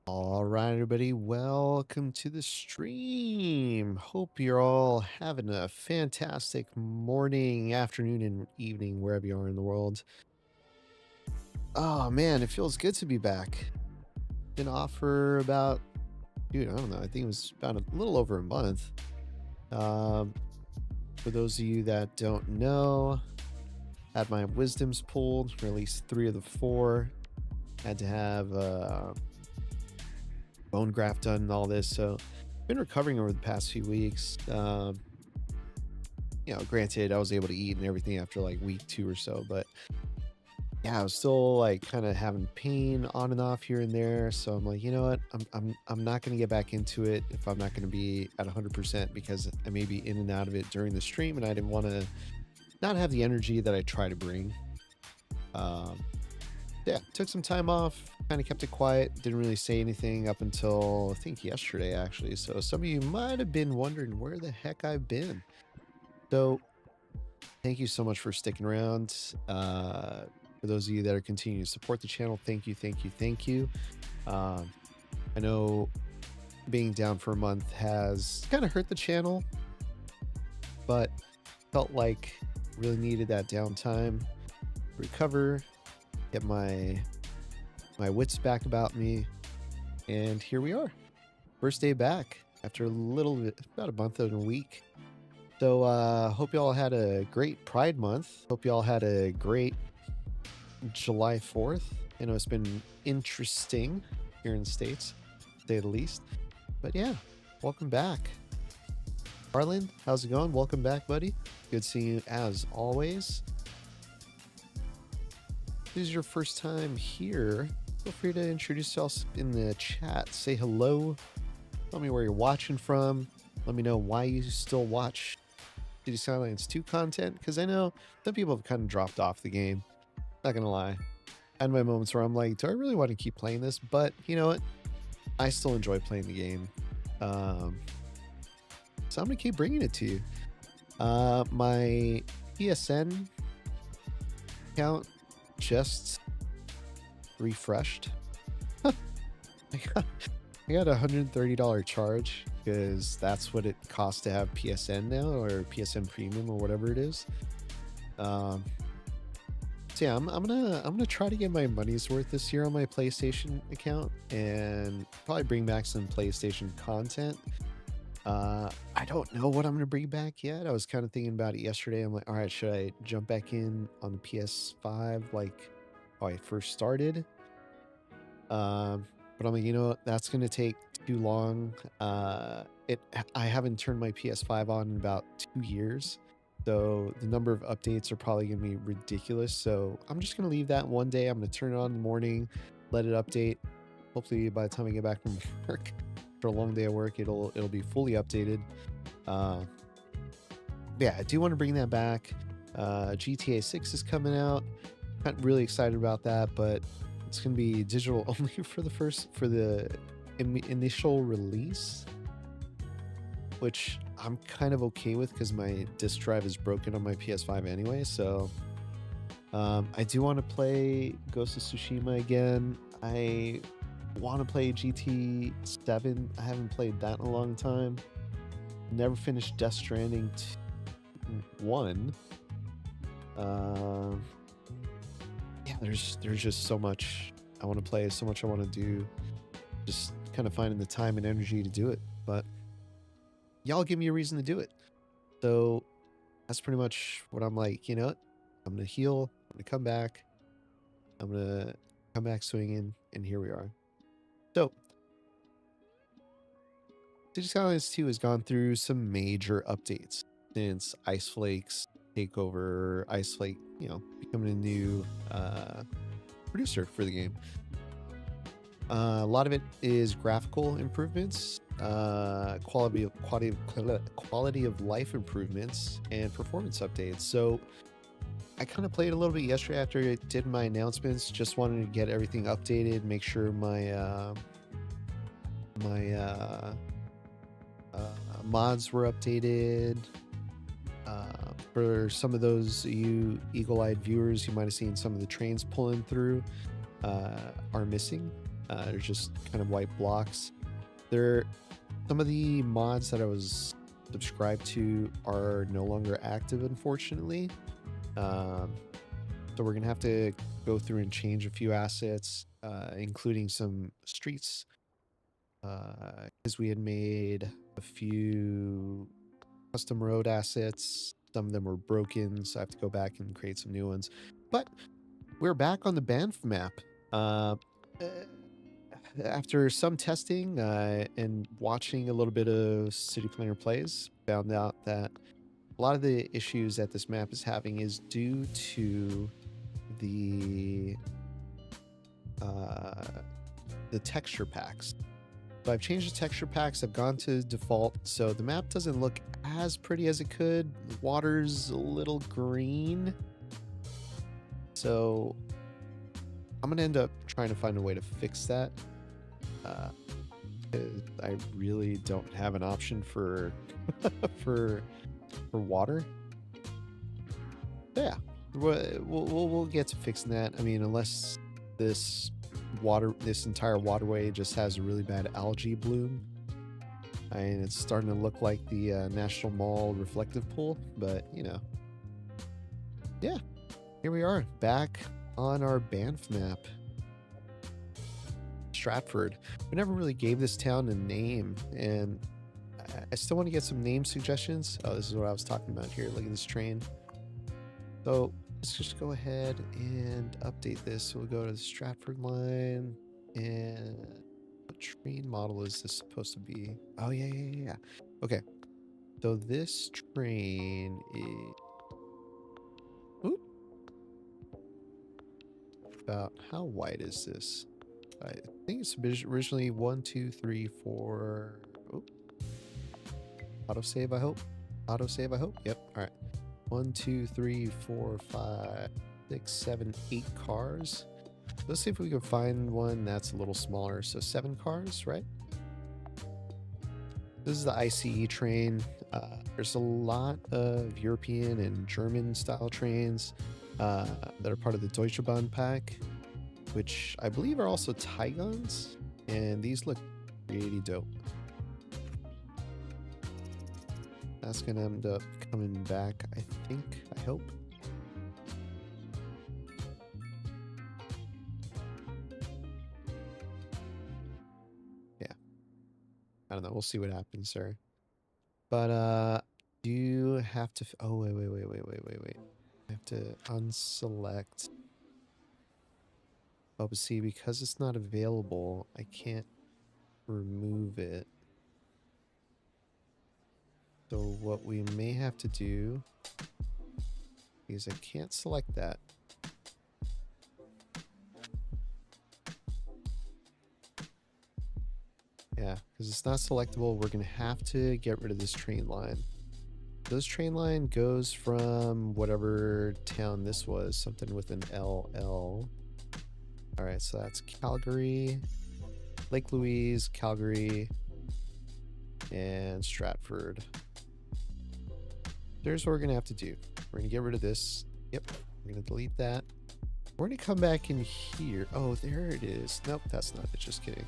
All right, everybody, welcome to the stream. Hope you're all having a fantastic morning, afternoon, and evening, wherever you are in the world. Oh man, it feels good to be back. Been off for about, dude, I don't know, I think it was about a little over a month. Um, for those of you that don't know, had my wisdoms pulled, or at least 3 of the 4. Had to have bone graft done and all this. So been recovering over the past few weeks. Granted, I was able to eat and everything after like week 2 or so, but yeah, I was still like kind of having pain on and off here and there. So I'm like, you know what? I'm not gonna get back into it if I'm not gonna be at 100% because I may be in and out of it during the stream, and I didn't want to not have the energy that I try to bring. Um, yeah, took some time off, kind of kept it quiet, didn't really say anything up until I think yesterday, actually. So some of you might have been wondering where the heck I've been. So thank you so much for sticking around. For those of you that are continuing to support the channel, thank you, thank you, thank you. I know being down for a month has kind of hurt the channel, but felt like really needed that downtime, recover, get my wits back about me, and here we are, first day back after a little bit, about a month and a week. So hope you all had a great Pride Month. Hope you all had a great July 4th. I know it's been interesting here in the States, to say the least. But yeah, welcome back. Harlan, how's it going? Welcome back, buddy. Good seeing you as always. If this is your first time here, feel free to introduce yourself in the chat. Say hello. Tell me where you're watching from. Let me know why you still watch City Skylines 2 content, because I know some people have kind of dropped off the game. Not gonna lie. I had my moments where I'm like, do I really want to keep playing this? But you know what? I still enjoy playing the game. So I'm gonna keep bringing it to you. My PSN account just refreshed. I got a $130 charge because that's what it costs to have PSN now, or PSN Premium, or whatever it is. So yeah, I'm gonna try to get my money's worth this year on my PlayStation account and probably bring back some PlayStation content. I don't know what I'm gonna bring back yet. I was kind of thinking about it yesterday. I'm like, all right, should I jump back in on the PS5 like how I first started? But I'm like, you know what? That's gonna take too long. I haven't turned my PS5 on in about 2 years, so the number of updates are probably gonna be ridiculous. So I'm just gonna leave that one day. I'm gonna turn it on in the morning, let it update. Hopefully by the time I get back from work, after a long day of work, it'll be fully updated. Yeah, I do want to bring that back. GTA 6 is coming out. Not really excited about that, but it's gonna be digital only for the initial release, which I'm kind of okay with because my disk drive is broken on my PS5 anyway. So I do want to play Ghost of Tsushima again. I want to play GT 7. I haven't played that in a long time. Never finished Death Stranding 1. Yeah, there's just so much I want to play, so much I want to do. Just kind of finding the time and energy to do it. But y'all give me a reason to do it. So that's pretty much what I'm like, you know what? I'm gonna heal, I'm gonna come back, I'm gonna come back swinging, and here we are. So City Skylines 2 has gone through some major updates since Ice Flake's takeover, Ice Flake, becoming a new producer for the game. A lot of it is graphical improvements, quality of life improvements, and performance updates. So I kind of played a little bit yesterday after I did my announcements. Just wanted to get everything updated, make sure my mods were updated. For some of those you eagle-eyed viewers, you might have seen some of the trains pulling through are missing. They're just kind of white blocks. They're some of the mods that I was subscribed to are no longer active, unfortunately. So we're gonna have to go through and change a few assets, including some streets, because we had made a few custom road assets. Some of them were broken, so I have to go back and create some new ones. But we're back on the Banff map. After some testing and watching a little bit of City Planner Plays, found out that a lot of the issues that this map is having is due to the texture packs. So I've changed the texture packs. I've gone to default, so the map doesn't look as pretty as it could. The water's a little green, so I'm gonna end up trying to find a way to fix that. I really don't have an option for for water. But yeah, we'll get to fixing that. I mean, unless this entire waterway just has a really bad algae bloom. I mean, it's starting to look like the National Mall reflective pool, but you know, yeah, here we are back on our Banff map. Stratford. We never really gave this town a name, and I still want to get some name suggestions. Oh, this is what I was talking about here. Look at this train. So let's just go ahead and update this. So we'll go to the Stratford line, and what train model is this supposed to be? Oh, yeah. Okay. So this train is... Oop. About how wide is this? I think it's originally 1, 2, 3, 4. Oh. Autosave, I hope. Autosave, I hope. Yep. All right. 1, 2, 3, 4, 5, 6, 7, 8 cars. Let's see if we can find one that's a little smaller. So 7 cars, right? This is the ICE train. There's a lot of European and German style trains that are part of the Deutsche Bahn pack, which I believe are also Tigons, and these look pretty dope. That's gonna end up coming back, I think, I hope. Yeah. I don't know, we'll see what happens there. But you have to, oh, wait. I have to unselect. Oh, but see, because it's not available, I can't remove it. So what we may have to do is I can't select that. Yeah, because it's not selectable. We're going to have to get rid of this train line. This train line goes from whatever town this was, something with an LL. All right, so that's Calgary, Lake Louise, Calgary, and Stratford. There's what we're gonna have to do. We're gonna get rid of this. Yep, we're gonna delete that. We're gonna come back in here. Oh, there it is. Nope, that's not it, just kidding.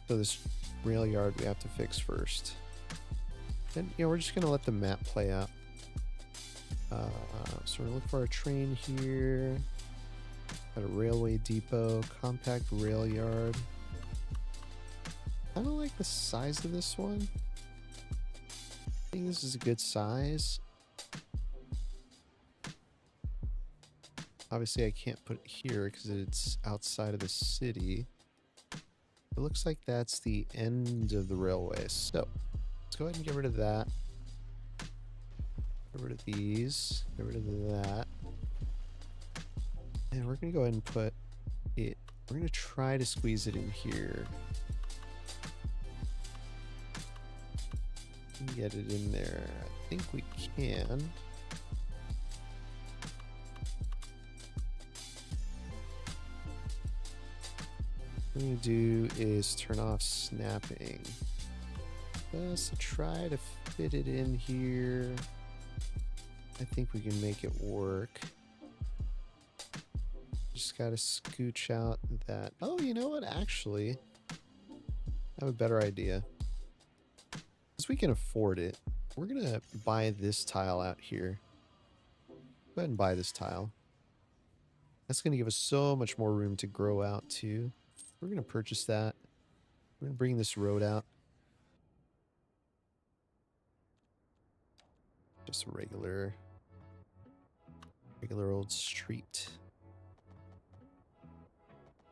So this rail yard we have to fix first. Then, you know, we're just gonna let the map play out. So we're gonna look for our train here. Got a railway depot, compact rail yard. I don't like the size of this one. I think this is a good size. Obviously I can't put it here because it's outside of the city. It looks like that's the end of the railway. So let's go ahead and get rid of that. Get rid of these. Get rid of that. And we're going to go ahead and put it, we're going to try to squeeze it in here. Get it in there. I think we can. What I'm going to do is turn off snapping. Just try to fit it in here. I think we can make it work. Just gotta scooch out that. Oh, you know what? Actually, I have a better idea. Because we can afford it, we're gonna buy this tile out here. Go ahead and buy this tile. That's gonna give us so much more room to grow out too. We're gonna purchase that. We're gonna bring this road out. Just a regular old street.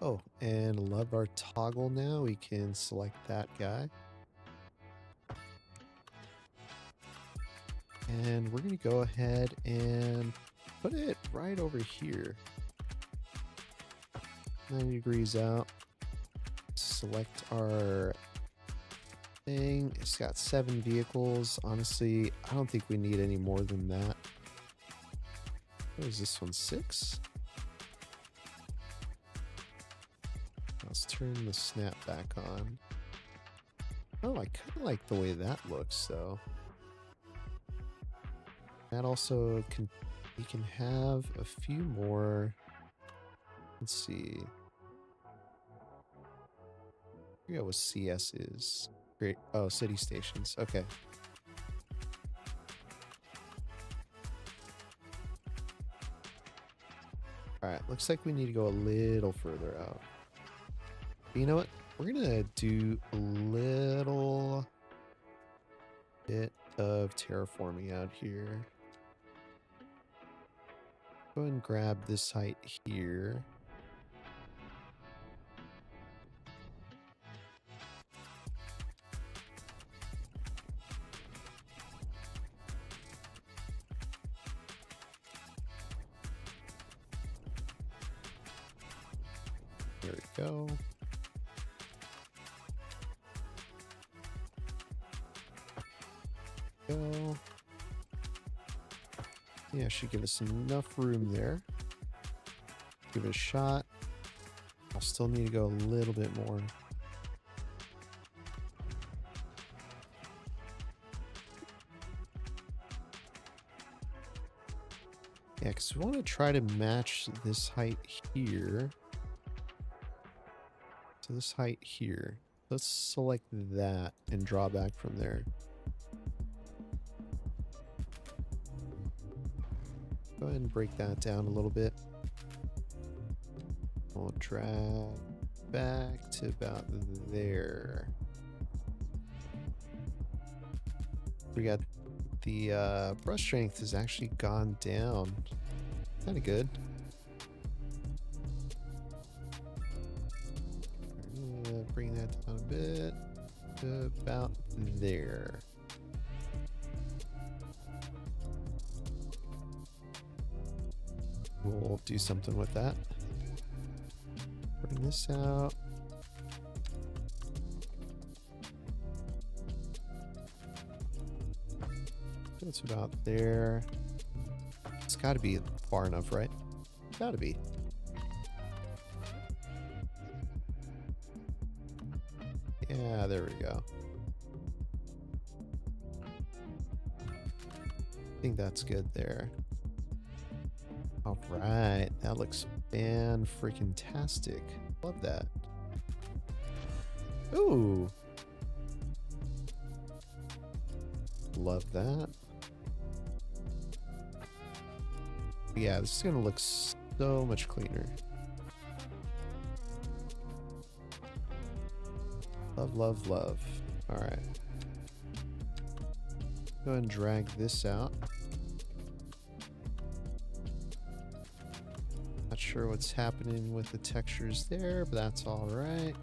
Oh, and love our toggle now. We can select that guy. And we're going to go ahead and put it right over here. 90 degrees out. Select our thing. It's got 7 vehicles. Honestly, I don't think we need any more than that. What is this one? 6? Let's turn the snap back on. Oh, I kind of like the way that looks, though. That also can, we can have a few more. Let's see. I forget what CS is. Great. Oh, city stations. Okay. Alright, looks like we need to go a little further out. But you know what? We're gonna do a little bit of terraforming out here. Go ahead and grab this height here. There we go. Go. Yeah, should give us enough room there. Give it a shot. I'll still need to go a little bit more. Yeah, because we want to try to match this height here. So this height here. Let's select that and draw back from there. Go ahead and break that down a little bit. We'll drag back to about there. We got the brush strength has actually gone down. Kind of good. Bring that down a bit to about there. We'll do something with that. Bring this out. That's about there. It's got to be far enough, right? Got to be. Yeah, there we go. I think that's good there. All right, that looks fan-freaking-tastic. Love that. Ooh. Love that. Yeah, this is gonna look so much cleaner. Love, love, love. All right. Go ahead and drag this out. Not sure what's happening with the textures there, but that's all right.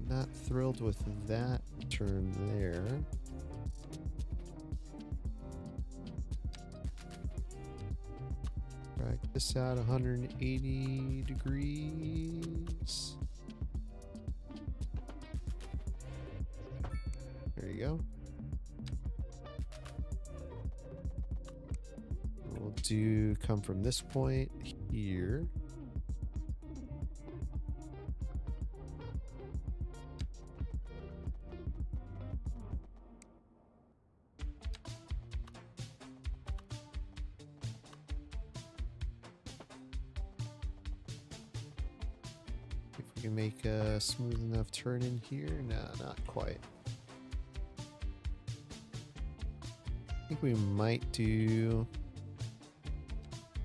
Not thrilled with that turn there. Drag this out 180 degrees. There you go. We'll do come from this point here. You can make a smooth enough turn in here. Nah, not quite. I think we might do...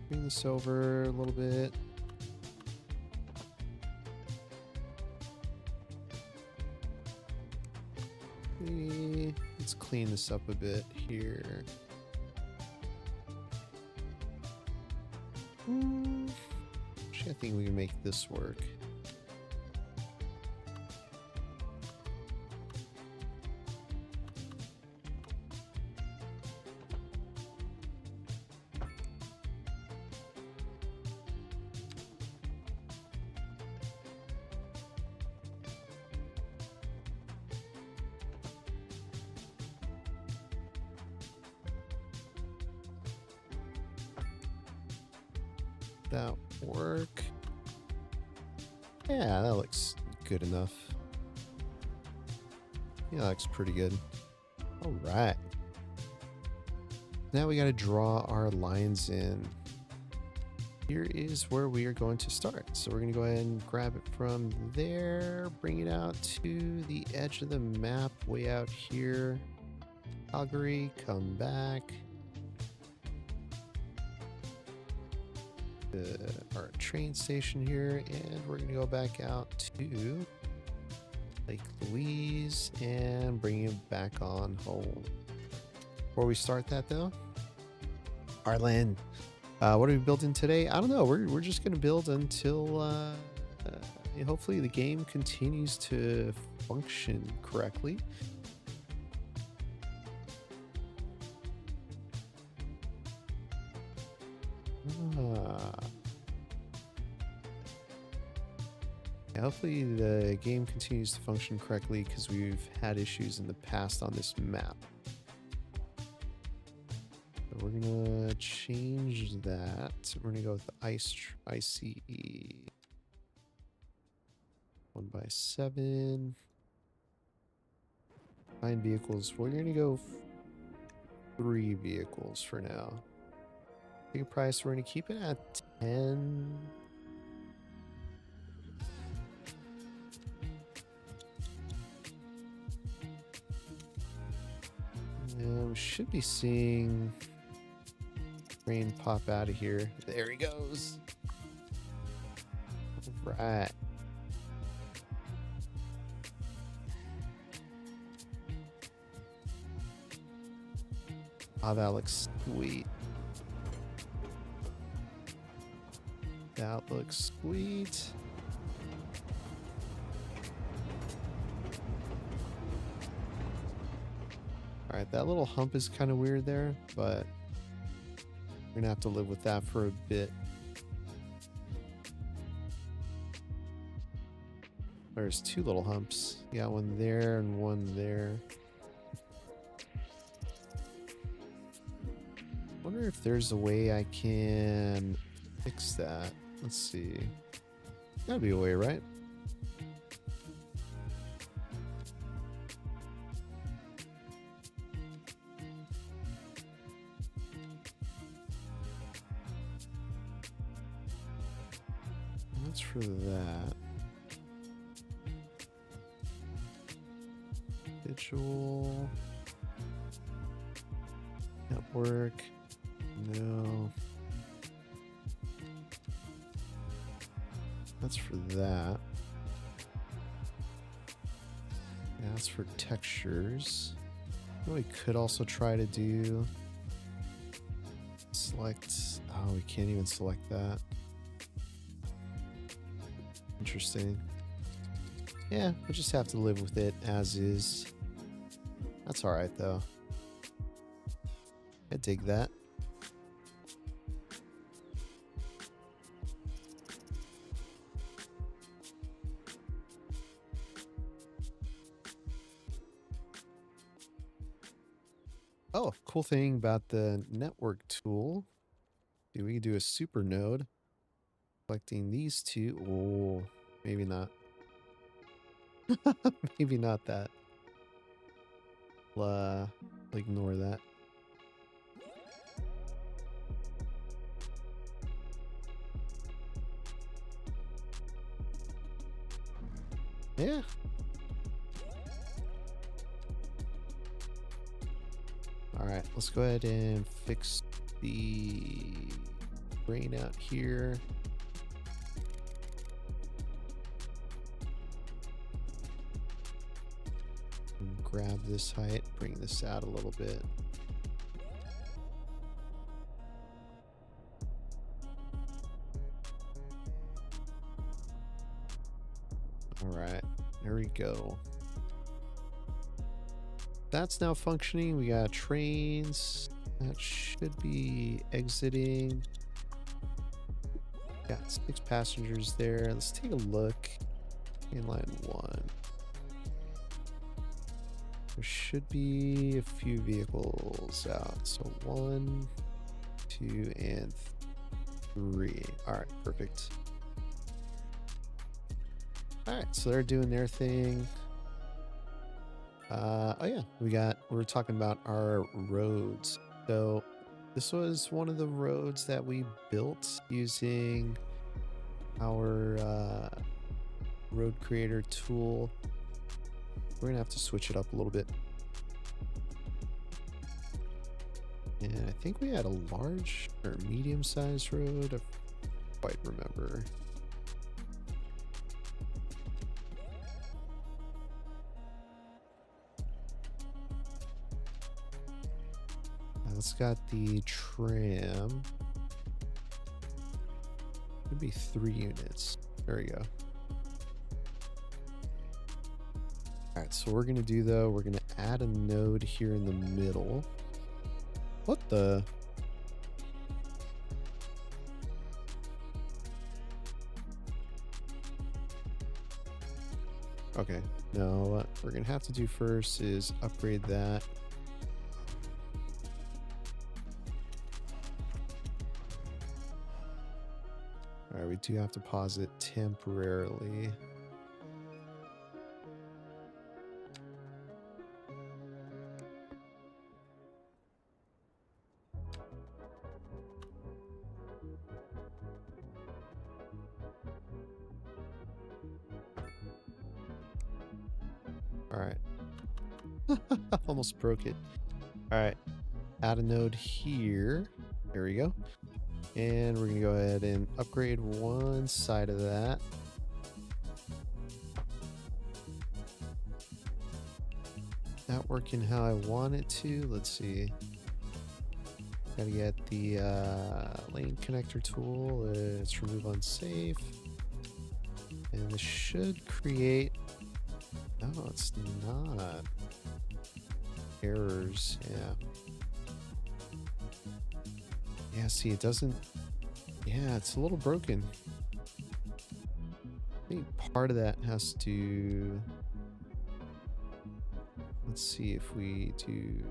Bring this over a little bit. Let's clean this up a bit here. Actually, I think we can make this work. That work? Yeah, that looks good enough. Yeah, that looks pretty good. All right. Now we got to draw our lines in. Here is where we are going to start. So we're going to go ahead and grab it from there, bring it out to the edge of the map, way out here. Calgary, come back. Our train station here, and we're going to go back out to Lake Louise and bring it back on home. Before we start that though, our land. What are we building today? I don't know. We're just going to build until hopefully the game continues to function correctly. Yeah, hopefully the game continues to function correctly because we've had issues in the past on this map. So we're gonna change that. We're gonna go with the ICE 1x7. 9 vehicles. We're gonna go 3 vehicles for now. Big price. We're gonna keep it at 10. And we should be seeing rain pop out of here. There he goes. All right. Oh, that looks sweet. That looks sweet. Alright, that little hump is kind of weird there, but we're gonna have to live with that for a bit. There's 2 little humps. You got one there and one there. Wonder if there's a way I can fix that. Let's see. Gotta be a way, right? That's for that. Visual. Network. No. That's for that. That's for textures. What we could also try to do. Select. Oh, we can't even select that. Interesting. Yeah, we'll just have to live with it as is. That's alright though. I dig that. Oh, cool thing about the network tool. We can do a super node. Selecting these 2. Oh, maybe not. Maybe not that. We'll ignore that. Yeah. All right, let's go ahead and fix the grain out here. And grab this height, bring this out a little bit. All right, there we go. That's now functioning. We got trains that should be exiting. Got 6 passengers there. Let's take a look. In line 1. There should be a few vehicles out. So 1, 2, and 3. All right, perfect. All right, so they're doing their thing. Oh yeah, we're talking about our roads. So this was one of the roads that we built using our road creator tool. We're gonna have to switch it up a little bit. And I think we had a large or medium-sized road. I don't quite remember. It's got the tram. Could be 3 units. There we go. All right, so what we're gonna do though, we're gonna add a node here in the middle. What the? Okay, no, what we're gonna have to do first is upgrade that. All right, we do have to pause it temporarily. All right. Almost broke it. All right. Add a node here. There we go. And we're going to go ahead and upgrade one side of that. Not working how I want it to. Let's see. Got to get the lane connector tool. It's remove unsafe. And this should create... No, it's not. Errors, yeah. Yeah, see, it doesn't... Yeah, it's a little broken. I think part of that has to... Let's see if we do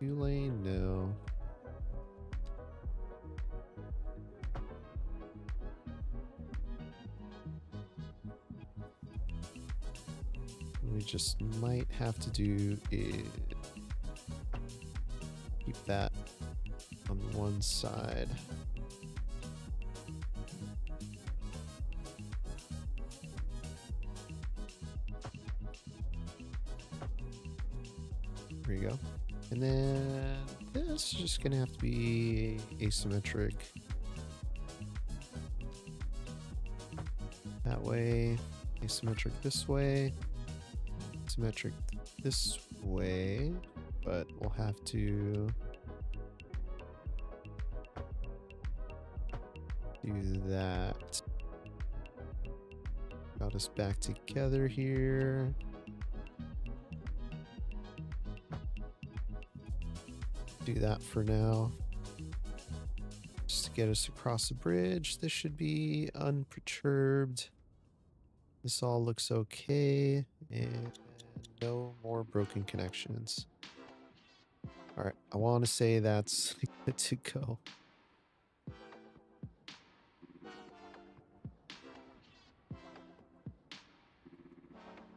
2-lane. No. We just might have to do is keep that on one side. There you go. And then this is just gonna have to be asymmetric. That way, asymmetric this way. Symmetric this way, but we'll have to do that. Got us back together here. Do that for now. Just to get us across the bridge. This should be unperturbed. This all looks okay. And no more broken connections. All right, I want to say that's good to go.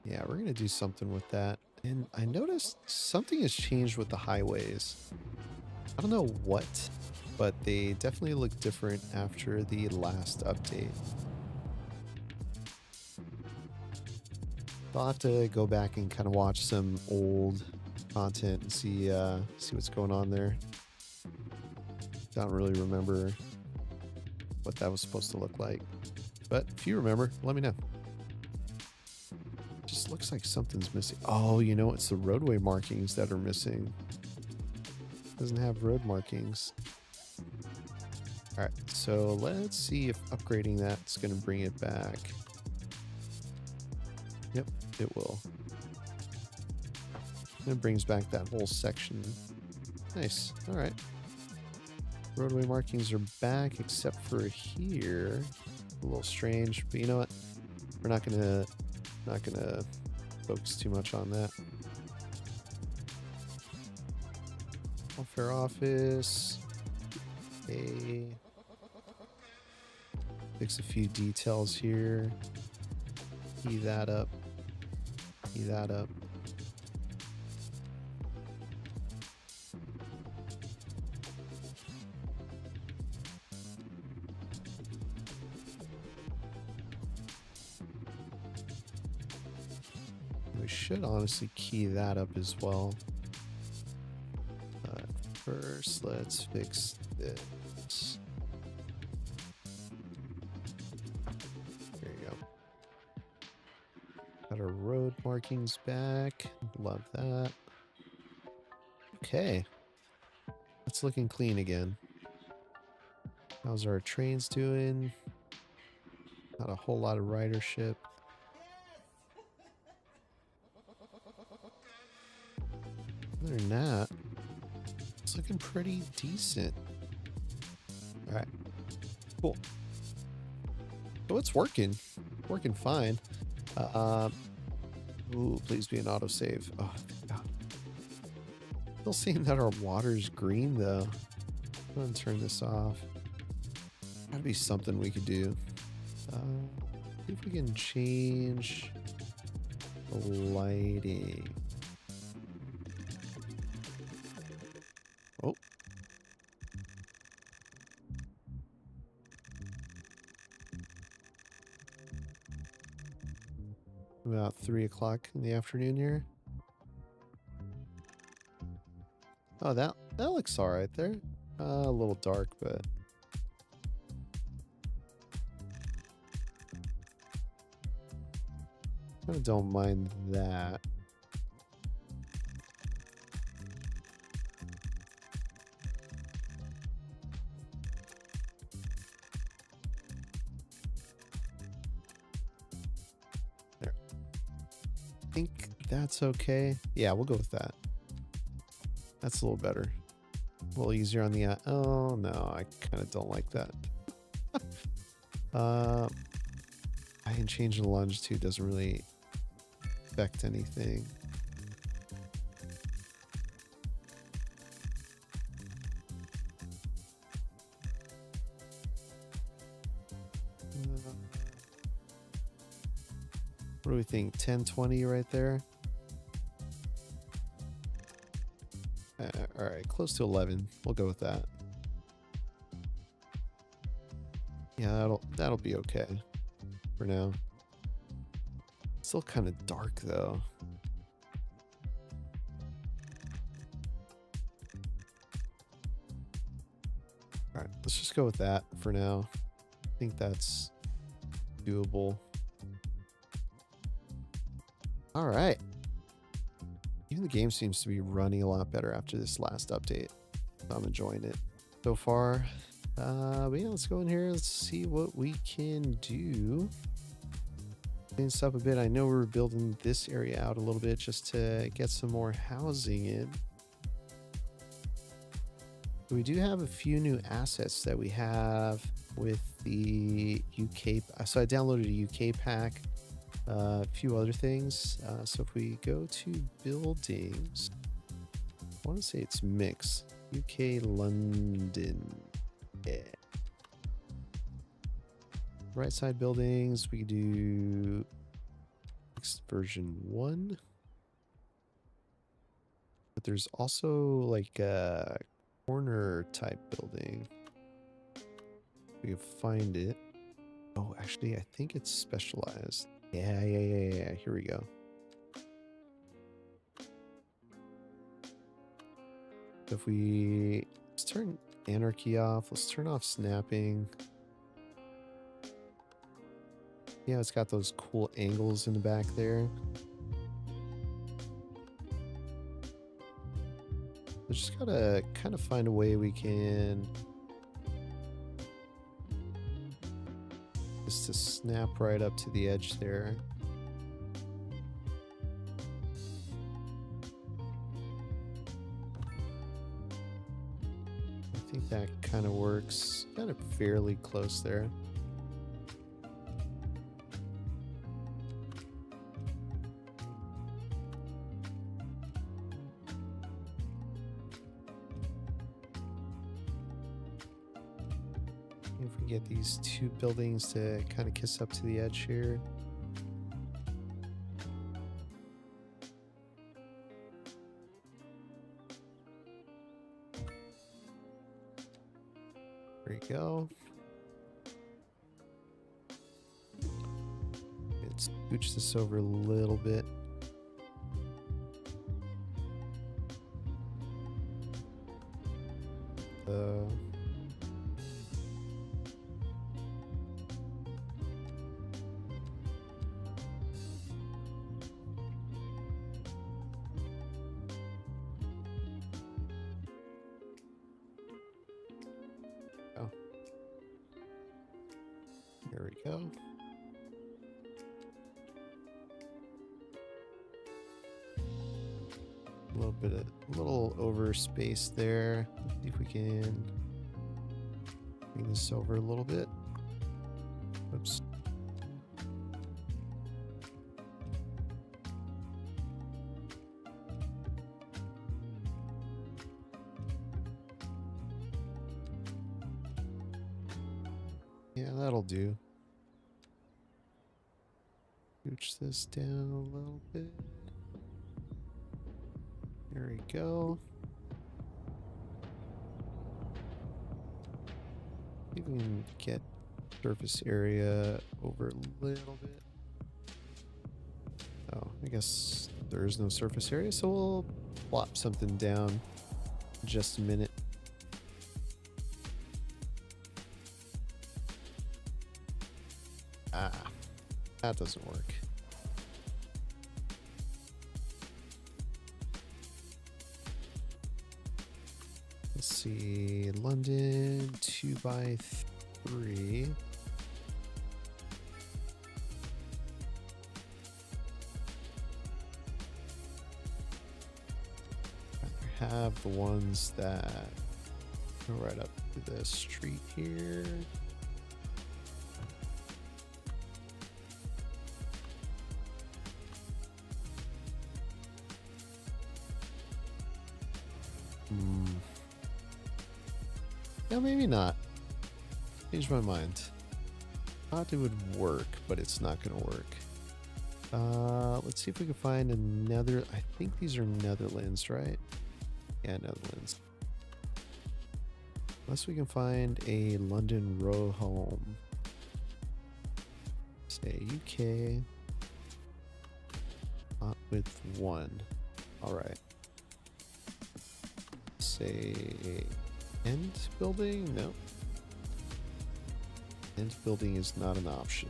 Yeah, we're going to do something with that. And I noticed something has changed with the highways. I don't know what, but they definitely look different after the last update. I'll have to go back and kind of watch some old content and see what's going on there. Don't really remember what that was supposed to look like, but if you remember, let me know. Just looks like something's missing. Oh, you know, it's the roadway markings that are missing. Doesn't have road markings. All right, so let's see if upgrading that's going to bring it back. Yep, it will. And it brings back that whole section. Nice. All right. Roadway markings are back, except for here. A little strange, but you know what? We're not gonna focus too much on that. Welfare office. Okay. Fix a few details here. Key that up. Key that up. We should honestly key that up as well. First, let's fix this. There you go. Got our road markings back. Love that. Okay. It's looking clean again. How's our trains doing? Not a whole lot of ridership. Other than that, it's looking pretty decent. All right, cool. So it's working, working fine. Ooh, please be an autosave. Oh, thank God. Still seeing that our water's green though. I'm gonna turn this off. Gotta be something we could do. See if we can change the lighting. Oh. About 3 o'clock in the afternoon here. Oh, that looks all right there. A little dark, but I don't mind that. There. I think that's okay. Yeah, we'll go with that. That's a little better. A little easier on the eye. Oh no, I kind of don't like that. I can change the longitude, doesn't really affect anything. What do we think? 1020 right there. All right, close to 11. We'll go with that. Yeah, that'll be okay for now. Still kind of dark though. All right, let's just go with that for now. I think that's doable. All right. Even the game seems to be running a lot better after this last update. I'm enjoying it so far. But yeah, let's go in here. Let's see what we can do. Clean this up a bit. I know we're building this area out a little bit just to get some more housing in. We do have a few new assets that we have with the UK. So I downloaded a UK pack, a few other things. So if we go to buildings, I want to say it's mix. UK London. Yeah. Right side buildings, we do version 1. But there's also like a corner type building. We can find it. Oh, actually, I think it's specialized. Yeah. Here we go. If let's turn anarchy off, let's turn off snapping. Yeah, it's got those cool angles in the back there. We just gotta kind of find a way we can just to snap right up to the edge there. I think that kind of works. Kind of fairly close there. If we get these two buildings to kind of kiss up to the edge here. There you go. Let's scooch this over a little bit. There we go. A little over space there. Let's see if we can bring this over a little bit. Oops. Yeah, that'll do. Scooch this down a little bit. There we go. You can get surface area over a little bit. Oh, I guess there is no surface area, so we'll plop something down in just a minute. Ah, that doesn't work. Let's see, London 2x3. I have the ones that go right up to the street here. Yeah, maybe not. Changed my mind. Thought it would work, but it's not going to work. Let's see if we can find another. I think these are Netherlands, right? Yeah, Netherlands. Unless we can find a London row home. Say UK. Not with one. All right. Say end building? No. End building is not an option.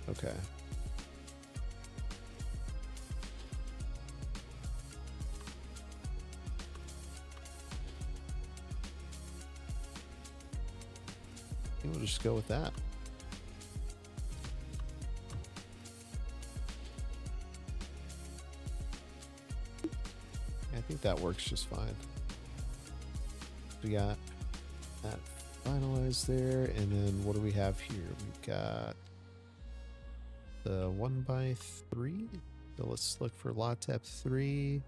Okay. I think we'll just go with that. I think that works just fine. We got that finalized there, and then what do we have here? We've got the 1x3. So let's look for LATEP 3.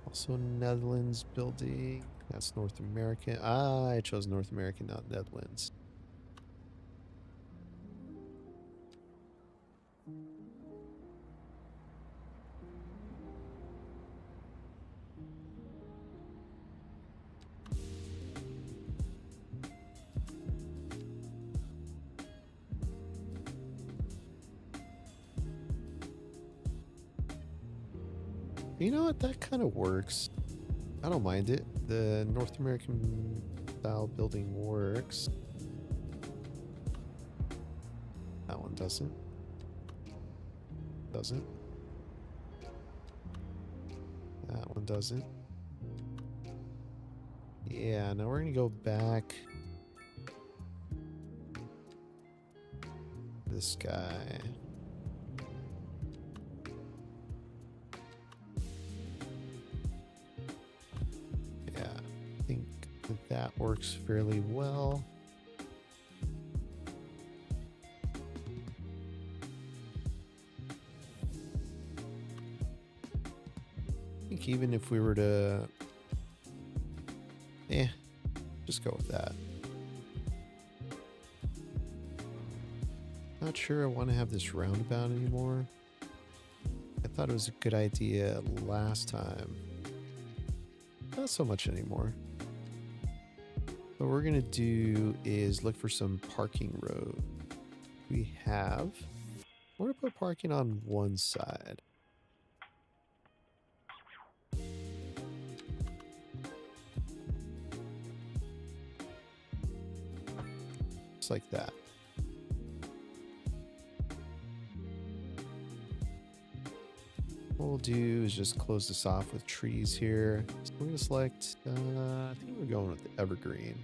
Also Netherlands building. That's North American. Ah, I chose North American, not Netherlands. You know what? That kind of works. I don't mind it. the North American style building works. That one doesn't. Doesn't. That one doesn't. Yeah, now we're gonna go back. This guy. Yeah, I think that works fairly well. I think even if we were to, just go with that. Not sure I want to have this roundabout anymore. I thought it was a good idea last time. Not so much anymore. What we're gonna do is look for some parking road. We have. We're gonna put parking on one side. Just like that. What we'll do is just close this off with trees here. So we're gonna select, I think we're going with the evergreen.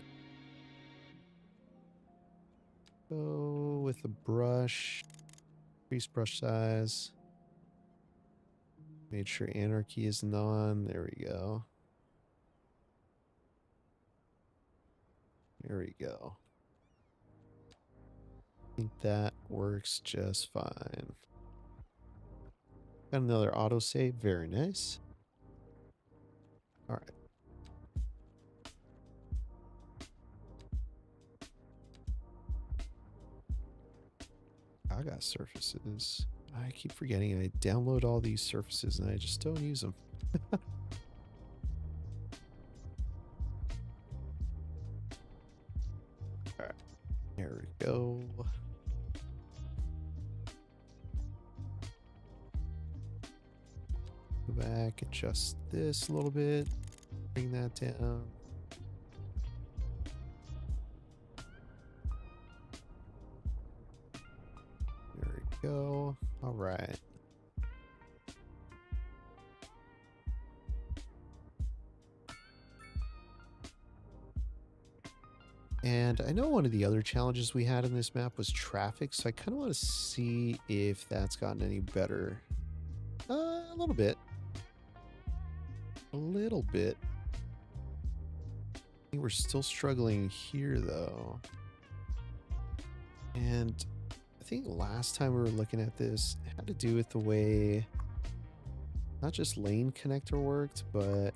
Go with the brush, increase brush size. Made sure anarchy isn't on. There we go. There we go. I think that works just fine. Got another autosave. Very nice. All right. I got surfaces. I keep forgetting I download all these surfaces and I just don't use them. All right. There we go. Go back, adjust this a little bit, bring that down. There we go. All right. And I know one of the other challenges we had in this map was traffic, so I kind of want to see if that's gotten any better. A little bit. A little bit. I think we're still struggling here, though. And I think last time we were looking at this, it had to do with the way not just lane connector worked, but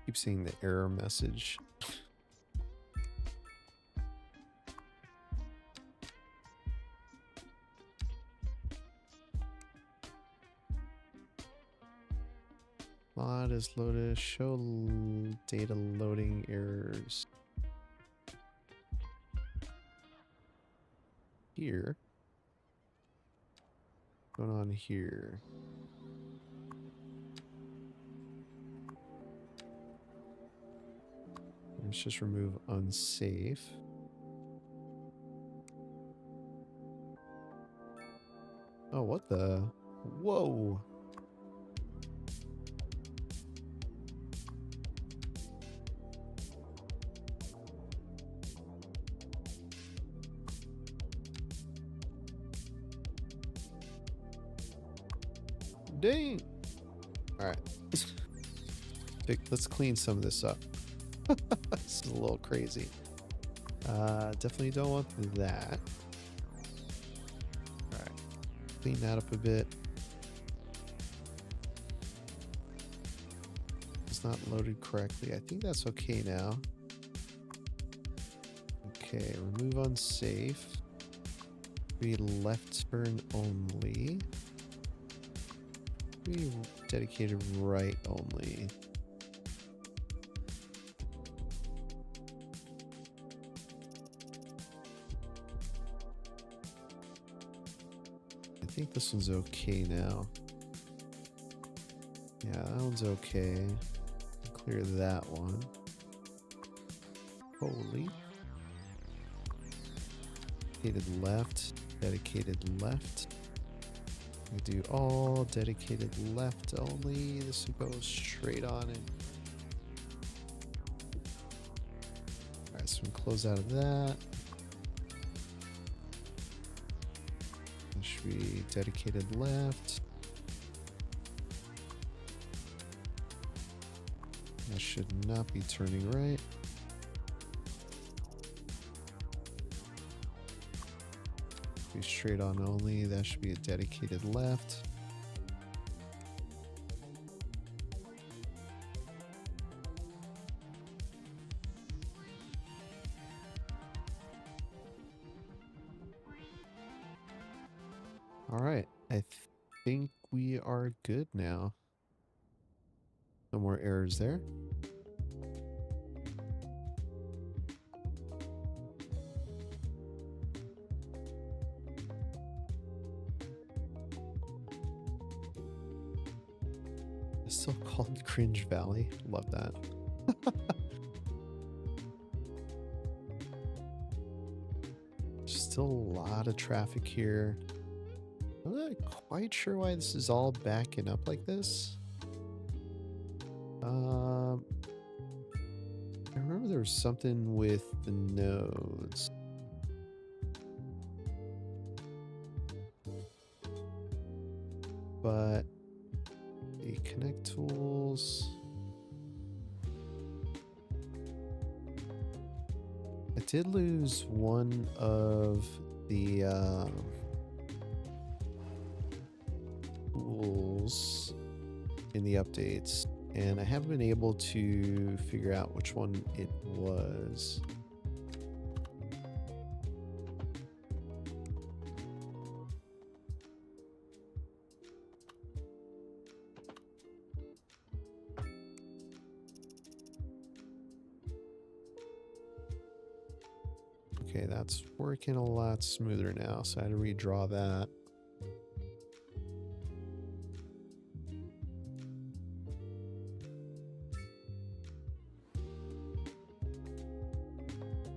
keep seeing the error message. Mod is loaded. Show data loading errors. Here. What's going on here? Let's just remove unsafe. Oh, what the? Whoa. Dang. All right. Let's clean some of this up. This is a little crazy. Definitely don't want that. All right. Clean that up a bit. It's not loaded correctly. I think that's okay now. Okay, remove unsafe. Be left turn only. Be dedicated right only. I think this one's okay now. Yeah, that one's okay. Clear that one. Holy. Dedicated left. Dedicated left. We do all dedicated left only. This will go straight on in. Alright, so we can close out of that. This should be dedicated left. That should not be turning right. Be straight on only. That should be a dedicated left. All right. I think we are good now. No more errors there. It's still called Cringe Valley. Love that. Still a lot of traffic here. I'm not quite sure why this is all backing up like this. I remember there was something with the nodes. But the connect tools. I did lose one of the tools in the updates, and I haven't been able to figure out which one it was. Okay, that's working a lot smoother now, so I had to redraw that.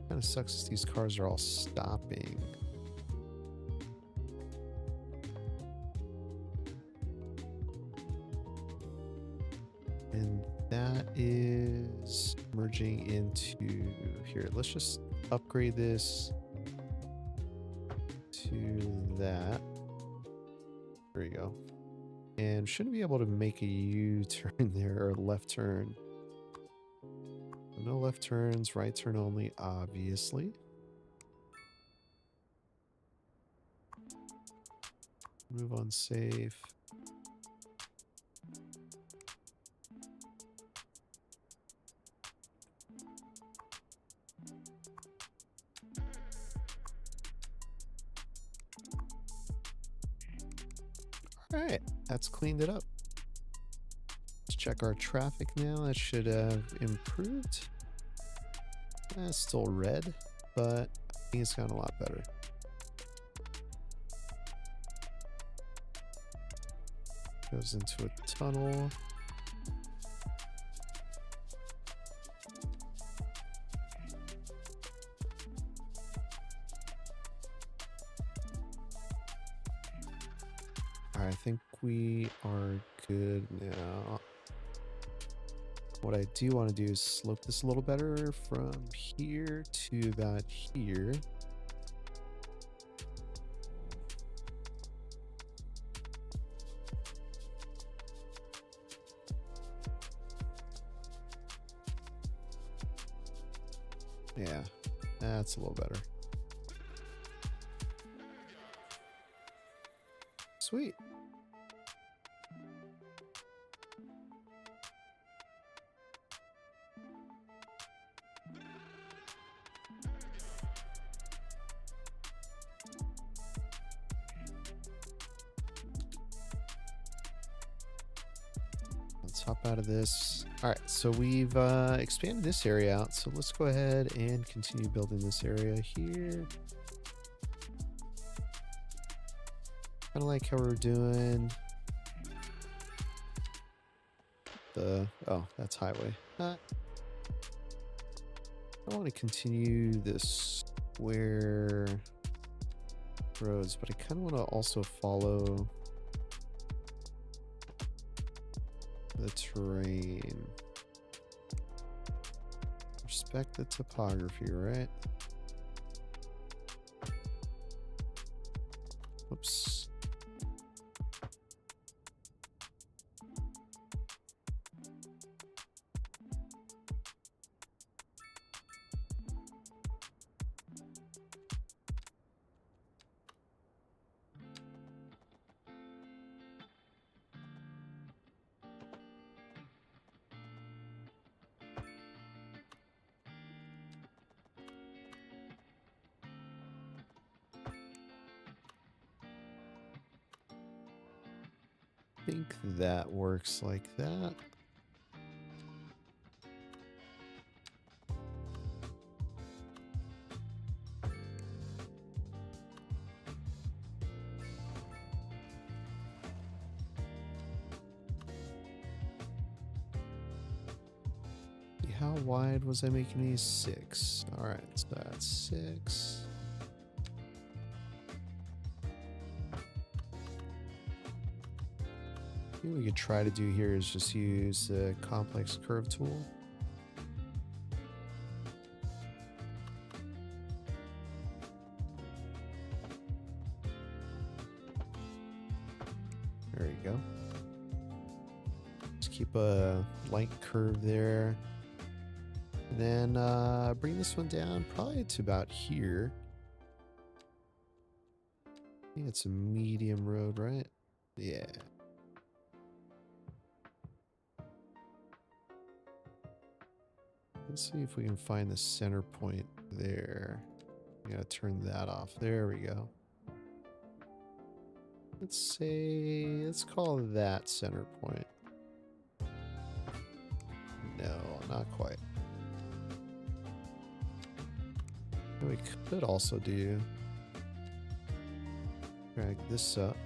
Kind of sucks these cars are all stopping. And that is merging into here. Let's just upgrade this to that. There you go. And shouldn't be able to make a U-turn there, or left turn. No left turns, right turn only, obviously. Move on safe. All right, that's cleaned it up. Let's check our traffic now. That should have improved. It's still red, but I think it's gotten a lot better. Goes into a tunnel. All right, I think we are good now. What I do want to do is slope this a little better from here to about here. Yeah, that's a little better. Sweet. let's hop out of this. All right, so we've expanded this area out. So let's go ahead and continue building this area here. Kind of like how we're doing the, oh, that's highway. I want to continue this square roads, but I kind of want to also follow the terrain. Respect the topography, right? Whoops. I think that works like that. How wide was I making these? 6. All right, so that's 6. What we could try to do here is just use the complex curve tool. There you go. Just keep a light curve there. And then bring this one down probably to about here. I think it's a medium road, right? Yeah. Let's see if we can find the center point there. We gotta turn that off. There we go. Let's call that center point. No, not quite. What we could also do, drag this up.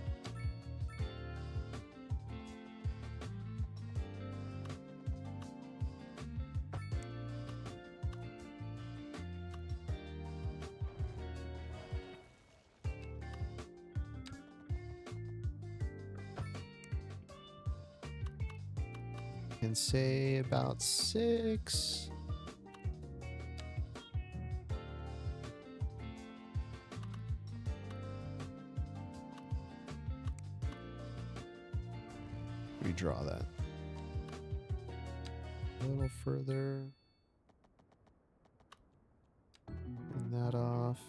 And say about 6. Redraw that a little further. Turn that off.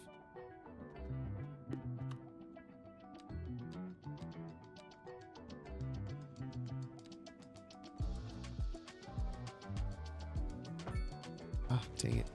Ah, dang it.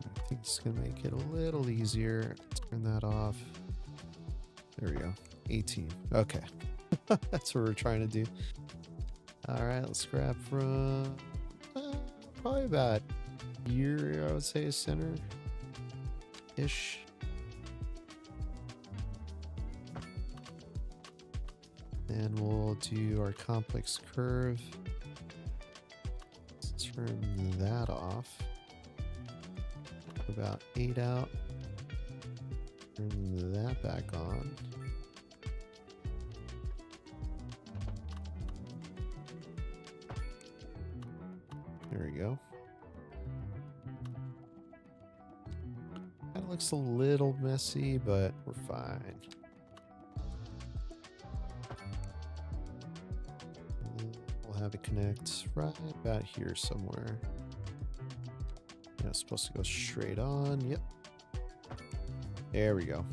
I think it's gonna make it a little easier. Turn that off. There we go. 18. Okay. That's what we're trying to do. All right, let's grab from probably about here, I would say, center-ish. And we'll do our complex curve. Let's turn that off. About 8 out. Turn that back on. There we go. That looks a little messy, but we're fine. We'll have it connect right about here somewhere. Yeah, it's supposed to go straight on. Yep. There we go.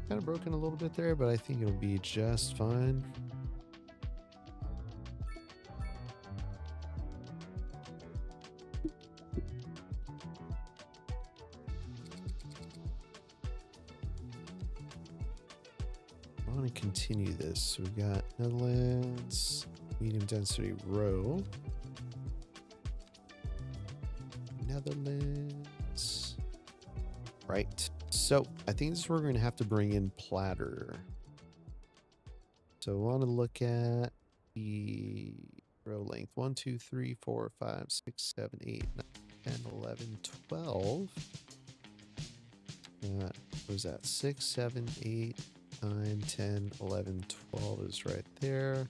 Kind of broken a little bit there, but I think it'll be just fine. I want to continue this. So we've got Netherlands, medium density row. Netherlands. Right. So I think this is where we're going to have to bring in platter. So I want to look at the row length. 1, 2, 3, 4, 5, 6, 7, 8, 9, 10, 11, 12. What was that? 6, 7, 8, 9, 10, 11, 12 is right there.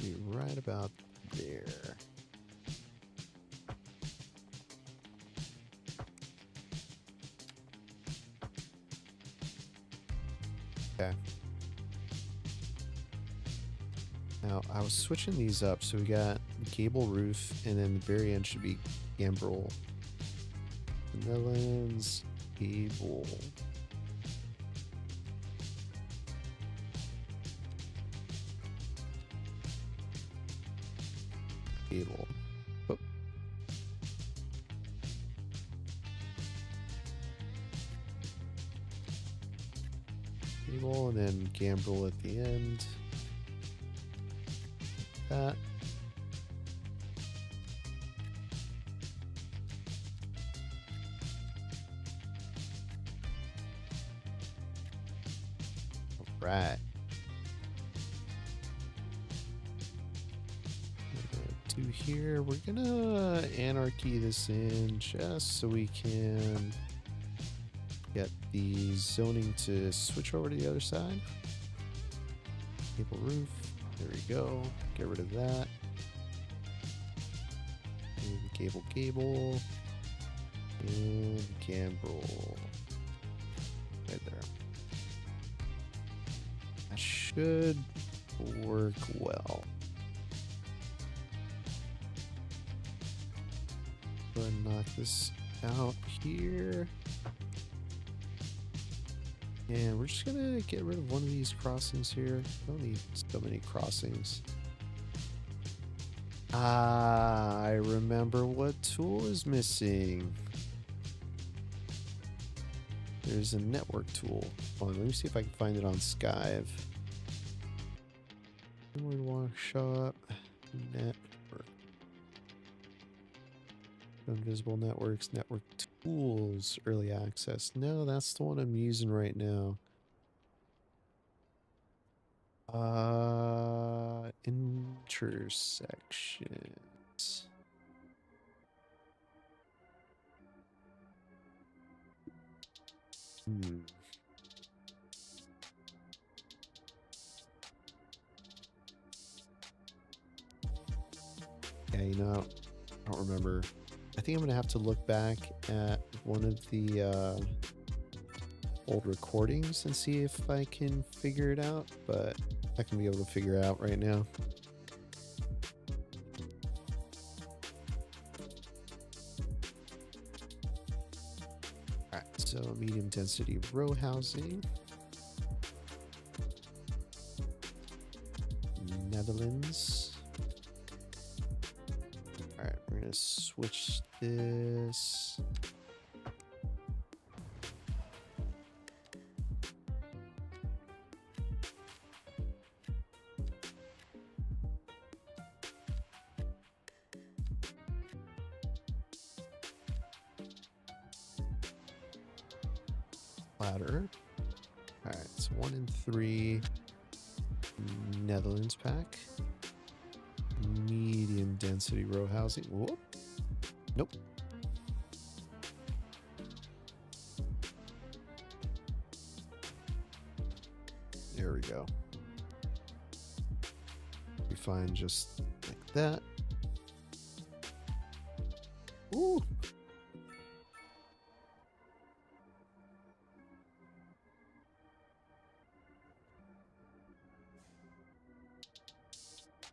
Be right about there. Okay. Now, I was switching these up, so we got gable roof, and then the very end should be gambrel. Netherlands, gable. Gable. Oh. Gable, and then gambrel at the end. That. All right. To here, we're gonna anarchy this in just so we can get the zoning to switch over to the other side. Gable roof. There we go. Get rid of that. And gable. And gambrel. Right there. That should work well. Go ahead and knock this out here. And we're just gonna get rid of one of these crossings here. I don't need so many crossings. Ah, I remember what tool is missing. There's a network tool. Hold on, let me see if I can find it on Skive. Inward workshop, network. Invisible networks, network tools, early access. No, that's the one I'm using right now. Intersections. Yeah, you know, I don't remember. I think I'm going to have to look back at one of the old recordings and see if I can figure it out, but I can be able to figure it out right now. Alright, so medium density row housing. Netherlands. Alright, we're going to switch this. Ladder. Alright, it's 1 and 3. Netherlands pack. Medium density row housing. Whoop. Nope. There we go. We find just like that. Ooh.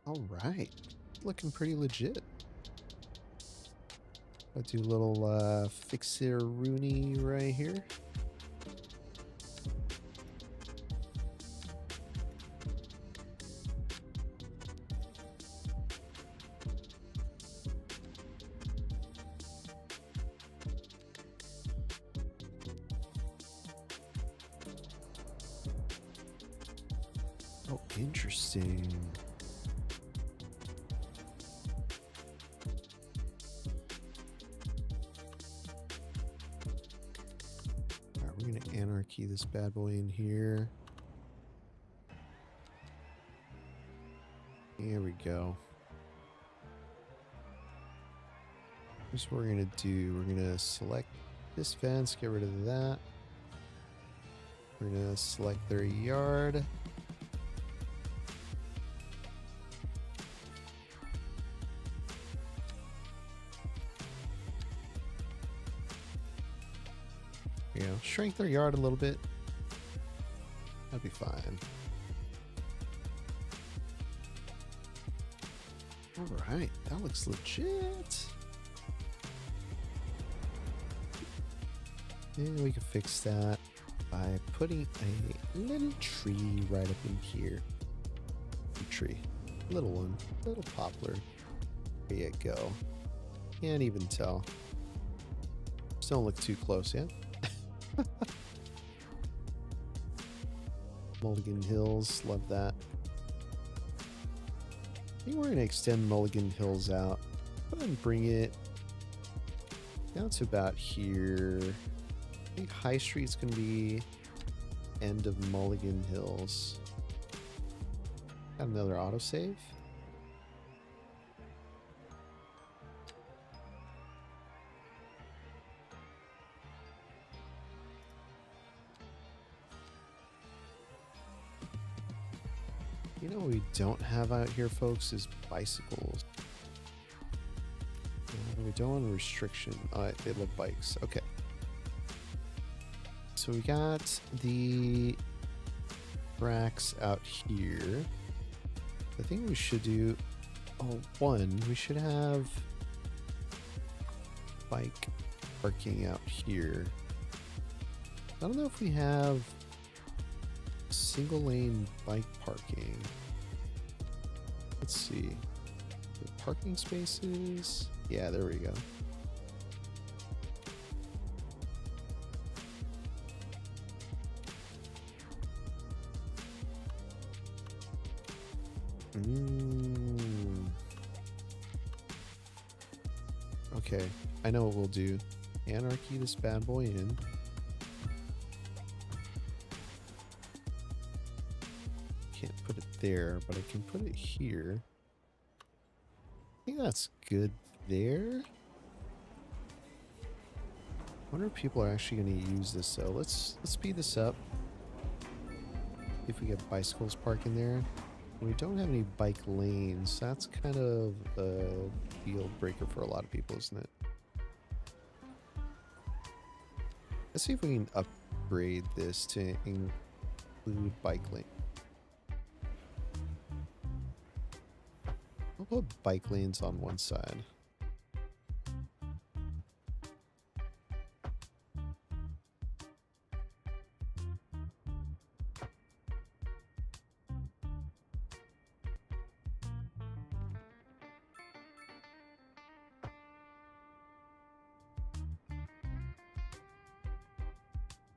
All right, looking pretty legit. I'll do a little fixer Rooney right here. Oh, interesting. All right, we're gonna anarchy this bad boy in here. Here we go. Here's what we're gonna do. We're gonna select this fence, get rid of that. We're gonna select their yard. You know, shrink their yard a little bit. That'd be fine. All right, that looks legit. And we can fix that by putting a little tree right up in here. Tree, little one, little poplar. There you go. Can't even tell. Just don't look too close, yeah. Mulligan Hills, love that. I think we're going to extend Mulligan Hills out. Go ahead and bring it down to about here. I think High Street's going to be end of Mulligan Hills. Got another autosave. You know what we don't have out here, folks, is bicycles. We don't want a restriction. They love bikes. Okay. So we got the tracks out here. I think we should do... Oh, one, we should have bike parking out here. I don't know if we have single lane bike parking. Let's see. The parking spaces. Yeah, there we go. Okay, I know what we'll do. Anarchy this bad boy in. Can't put it there, but I can put it here. I think that's good there. I wonder if people are actually going to use this though. Let's speed this up. See if we get bicycles parking there. We don't have any bike lanes. That's kind of a deal breaker for a lot of people, isn't it? Let's see if we can upgrade this to include bike lane. We'll put bike lanes on one side.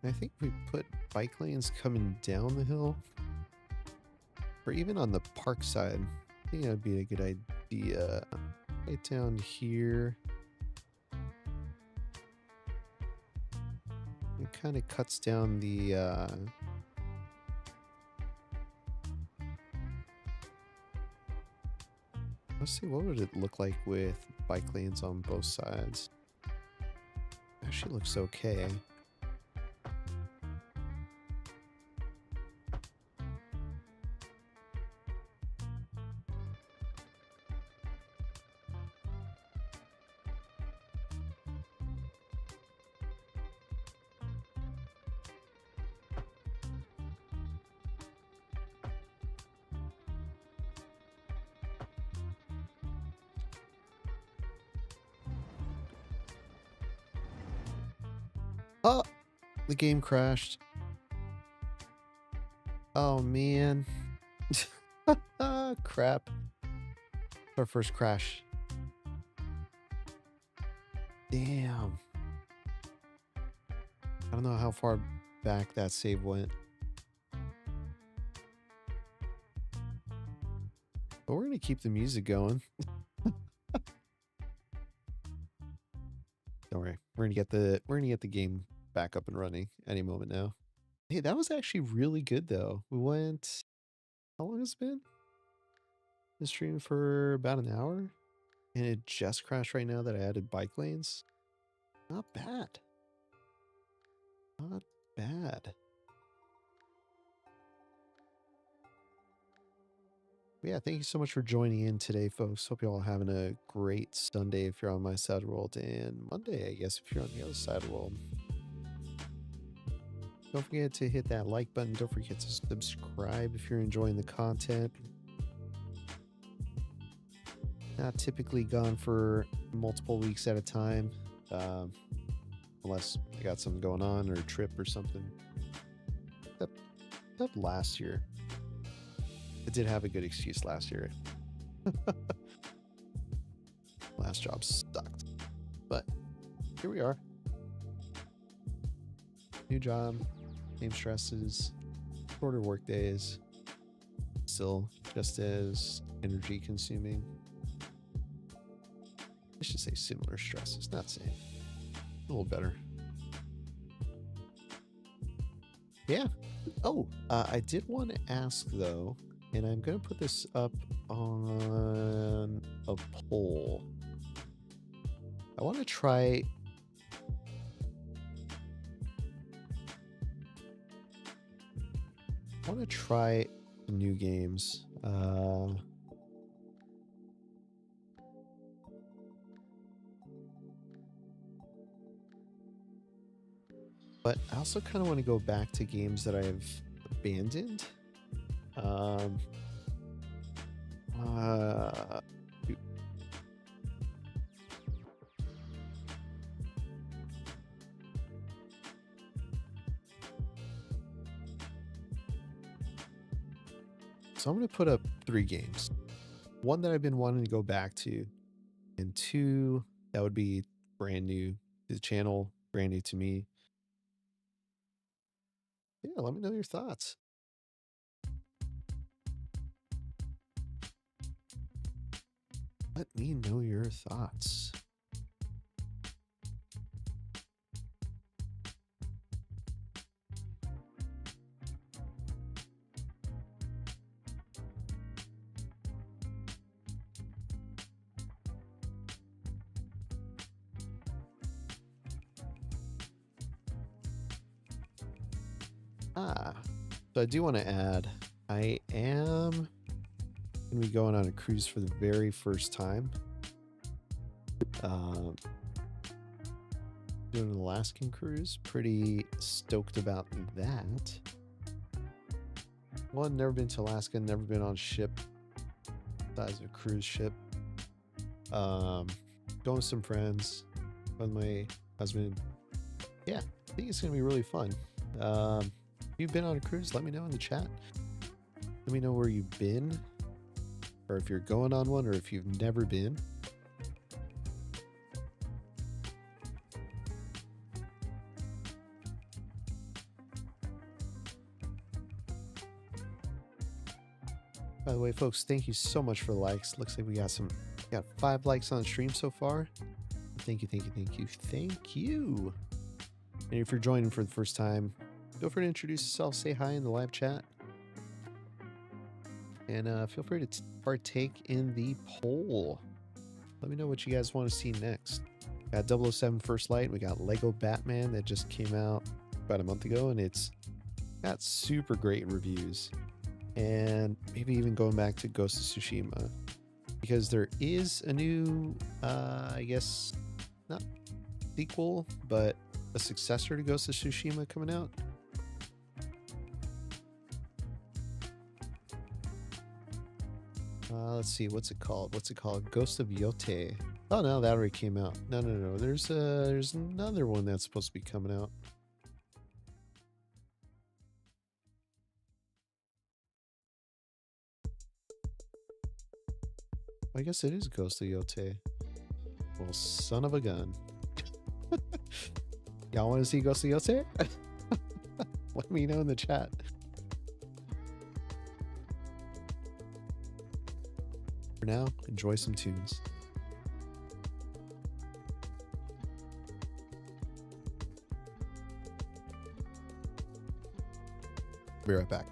I think we put bike lanes coming down the hill, or even on the park side. I think that would be a good idea. Right down here. It kind of cuts down the let's see, what would it look like with bike lanes on both sides? Actually looks okay. Oh, the game crashed. Oh, man. Crap. Our first crash. Damn. I don't know how far back that save went. But we're gonna keep the music going. Don't worry. We're gonna get the game back up and running any moment now. Hey, that was actually really good though. We went, how long has it been? Been streaming for about an hour, and it just crashed right now that I added bike lanes. Not bad. Not bad. But yeah, thank you so much for joining in today, folks. Hope you're all having a great Sunday if you're on my side of the world, and Monday, I guess, if you're on the other side of the world. Don't forget to hit that like button. Don't forget to subscribe if you're enjoying the content. Not typically gone for multiple weeks at a time, unless I got something going on or a trip or something. Except last year. I did have a good excuse last year. Last job sucked. But here we are. New job, same stresses, shorter work days, still just as energy consuming. I should say similar stresses, not same. A little better. Yeah. Oh, I did want to ask though, and I'm going to put this up on a poll. I want to try new games. But I also kind of want to go back to games that I've abandoned. So I'm going to put up 3 games. 1 that I've been wanting to go back to, and 2 that would be brand new to the channel, brand new to me. Yeah, let me know your thoughts. Let me know your thoughts. So I do want to add, I am going to be going on a cruise for the very first time. Doing an Alaskan cruise. Pretty stoked about that. One, never been to Alaska, never been on a ship size of a cruise ship. Going with some friends, with my husband. Yeah, I think it's going to be really fun. If you've been on a cruise, let me know in the chat. Let me know where you've been, or if you're going on one, or if you've never been. By the way, folks, thank you so much for the likes. Looks like we got 5 likes on the stream so far. Thank you, thank you, thank you, thank you. And if you're joining for the first time, feel free to introduce yourself, say hi in the live chat, and feel free to partake in the poll. Let me know what you guys want to see next. Got 007 First Light. We got Lego Batman that just came out about a month ago, and it's got super great reviews. And maybe even going back to Ghost of Tsushima, because there is a new, I guess, not sequel, but a successor to Ghost of Tsushima coming out. Let's see, what's it called? Ghost of Yote. Oh no, that already came out. No. There's another one that's supposed to be coming out. I guess it is Ghost of Yote. Well, son of a gun. Y'all want to see Ghost of Yote? Let me know in the chat. for now, enjoy some tunes. Be right back.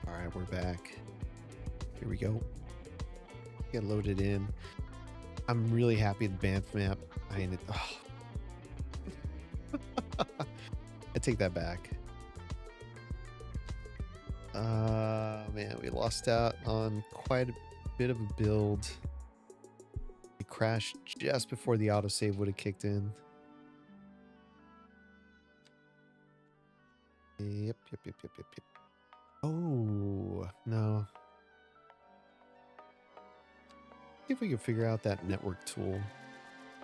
All right, we're back. Here we go. Get loaded in. I'm really happy the Banff map. I take that back. Man, we lost out on quite a bit of a build. It crashed just before the autosave would have kicked in. Yep. Oh, no. See if we can figure out that network tool.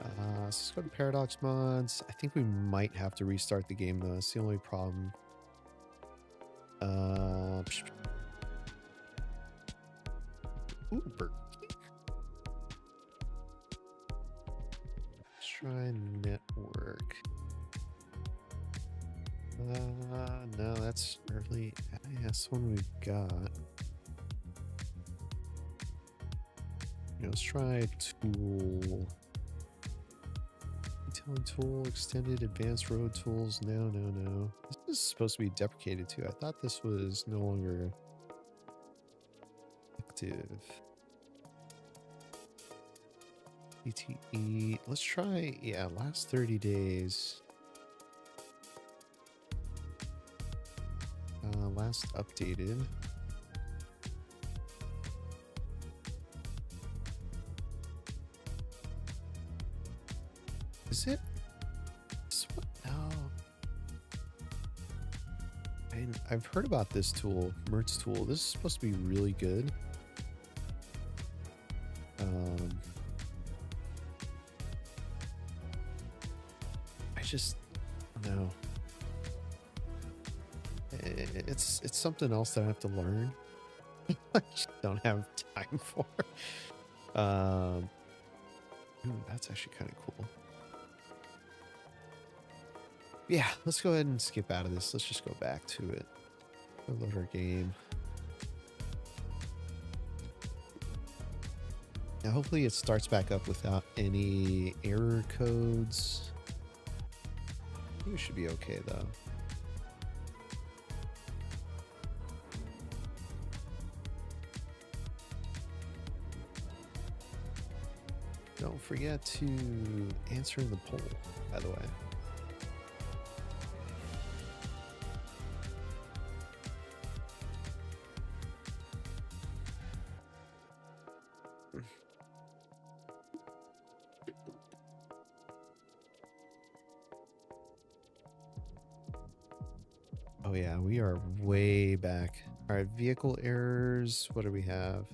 So let's go to Paradox Mods. I think we might have to restart the game though. That's the only problem. Ooh, Burger King. Let's try network. No, that's early. That's one we've got. Let's try tool. Detailing tool, extended advanced road tools. No. This is supposed to be deprecated too. I thought this was no longer active. ETE. Let's try, last 30 days. Last updated. Is it? No. I've heard about this tool, Mertz tool. This is supposed to be really good. I just no. It's something else that I have to learn. I just don't have time for. That's actually kind of cool. Yeah, let's go ahead and skip out of this. Let's just go back to it. Go load our game. Now, hopefully it starts back up without any error codes. I think we should be okay, though. Don't forget to answer the poll, by the way. Oh yeah, we are way back. All right, vehicle errors. What do we have?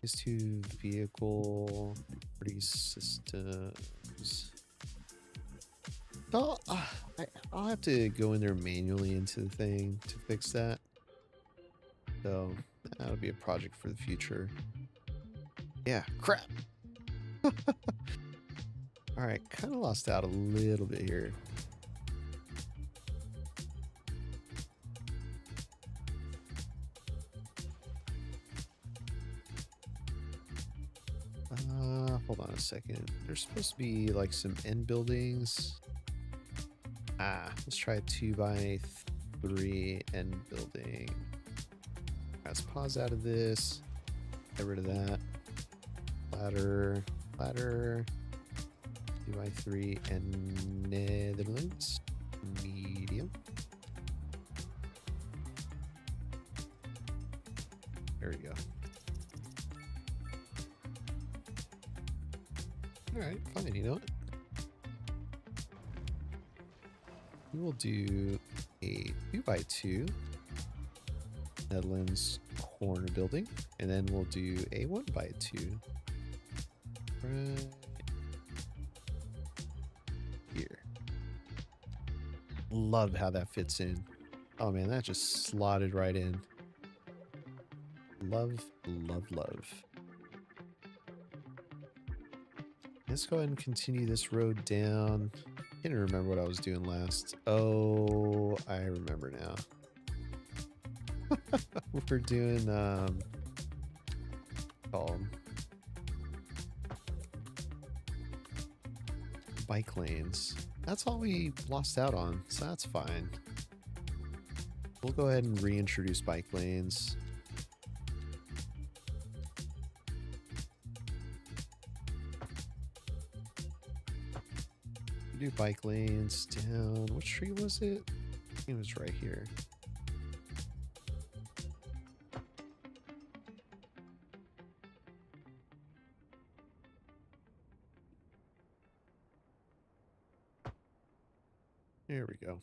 These two vehicle property systems. Oh, I'll have to go in there manually into the thing to fix that. So that'll be a project for the future. Yeah, crap. All right, kind of lost out a little bit here. Hold on a second. There's supposed to be like some end buildings. Let's try a 2x3 end building. Let's pause out of this. Get rid of that. Ladder, 2x3 and Netherlands. Medium. There we go. Alright, fine, you know what? We will do a 2x2 Netherlands corner building, and then we'll do a 1x2 right here. Love how that fits in. Oh man, that just slotted right in. Love, love, love. Let's go ahead and continue this road down. I can't remember what I was doing last. Oh, I remember now. We're doing bike lanes. That's all we lost out on, so that's fine. We'll go ahead and reintroduce bike lanes. Do bike lanes down. Which tree was it? I think it was right here. There we go.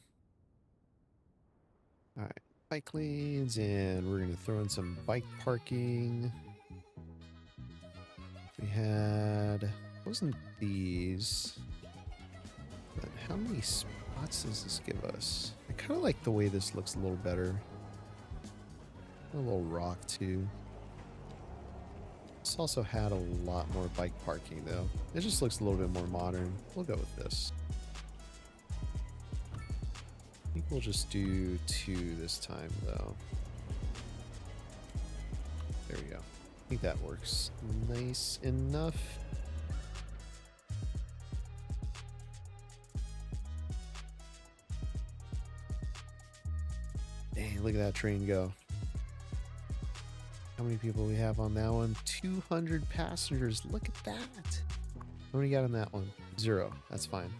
All right, bike lanes, and we're going to throw in some bike parking. We had, wasn't these? But how many spots does this give us? I kind of like the way this looks a little better. A little rock too. This also had a lot more bike parking though. It just looks a little bit more modern. We'll go with this. I think we'll just do 2 this time though. There we go. I think that works nice enough. Dang, look at that train go. How many people we have on that one? 200 passengers. Look at that. How many got on that one? 0. That's fine.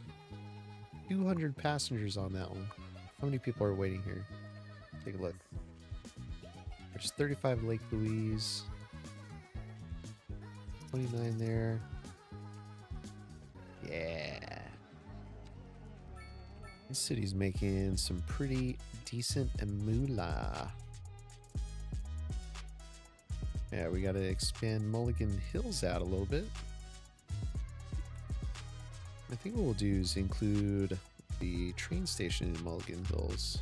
200 passengers on that one. How many people are waiting here? Take a look. There's 35 Lake Louise. 29 there. Yeah. This city's making some pretty decent moolah. Yeah, we gotta expand Mulligan Hills out a little bit. I think what we'll do is include the train station in Mulligan Hills.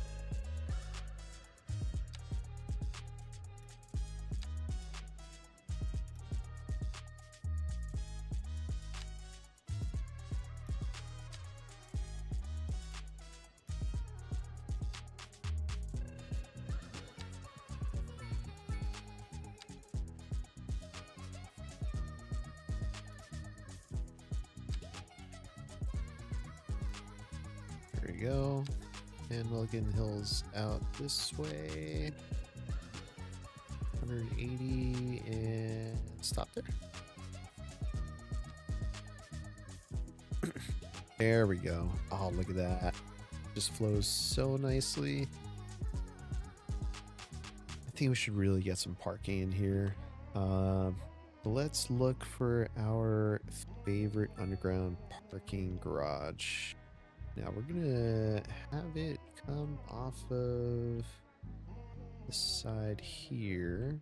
There we go. And Mulligan Hills out this way. 180 and stop there. There we go. Oh, look at that. Just flows so nicely. I think we should really get some parking in here. Let's look for our favorite underground parking garage. Now we're gonna have it come off of the side here.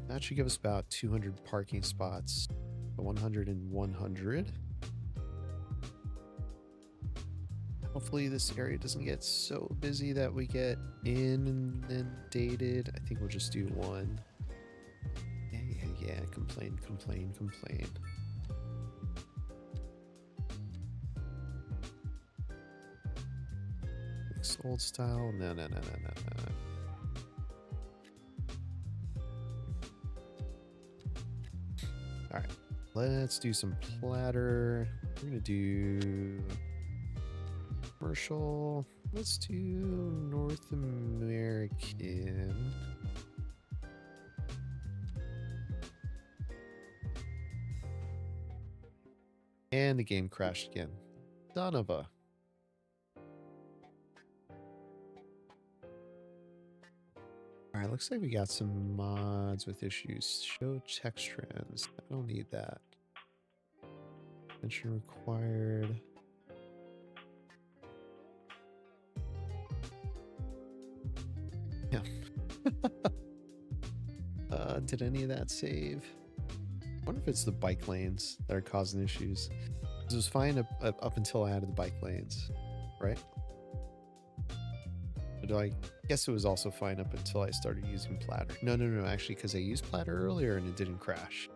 That should give us about 200 parking spots. 100 and 100. Hopefully this area doesn't get so busy that we get inundated. I think we'll just do one. Yeah, complain. Mix old style. No. All right, let's do some platter. We're gonna do commercial. Let's do North American. And the game crashed again. Son of a. All right, looks like we got some mods with issues. Show text trends. I don't need that. Attention required. Yeah. Did any of that save? I wonder if it's the bike lanes that are causing issues. It was fine up until I added the bike lanes, right? But I guess it was also fine up until I started using platter. No, actually, because I used platter earlier and it didn't crash.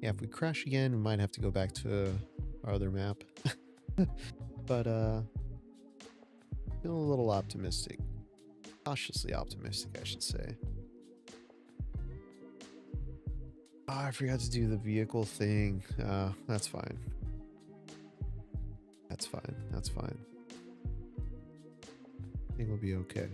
Yeah, if we crash again, we might have to go back to our other map. But feel a little optimistic. Cautiously optimistic, I should say. Oh, I forgot to do the vehicle thing. That's fine. That's fine. I think we'll be okay.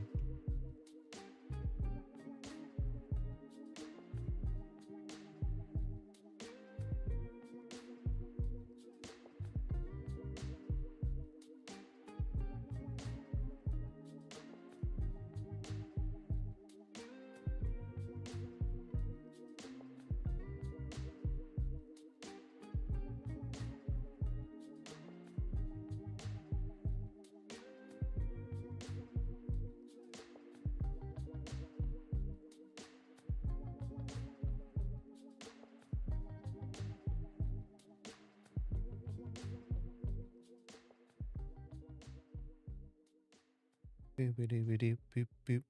Boop, boop, boop, boop, boop.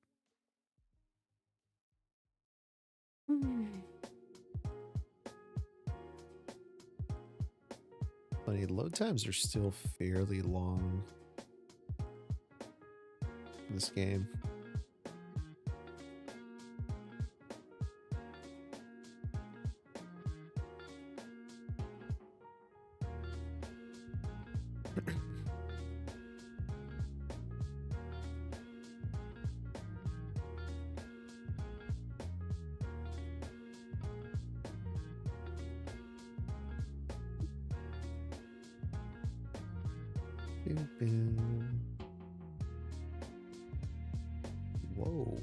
Funny, load times are still fairly long in this game. Whoa.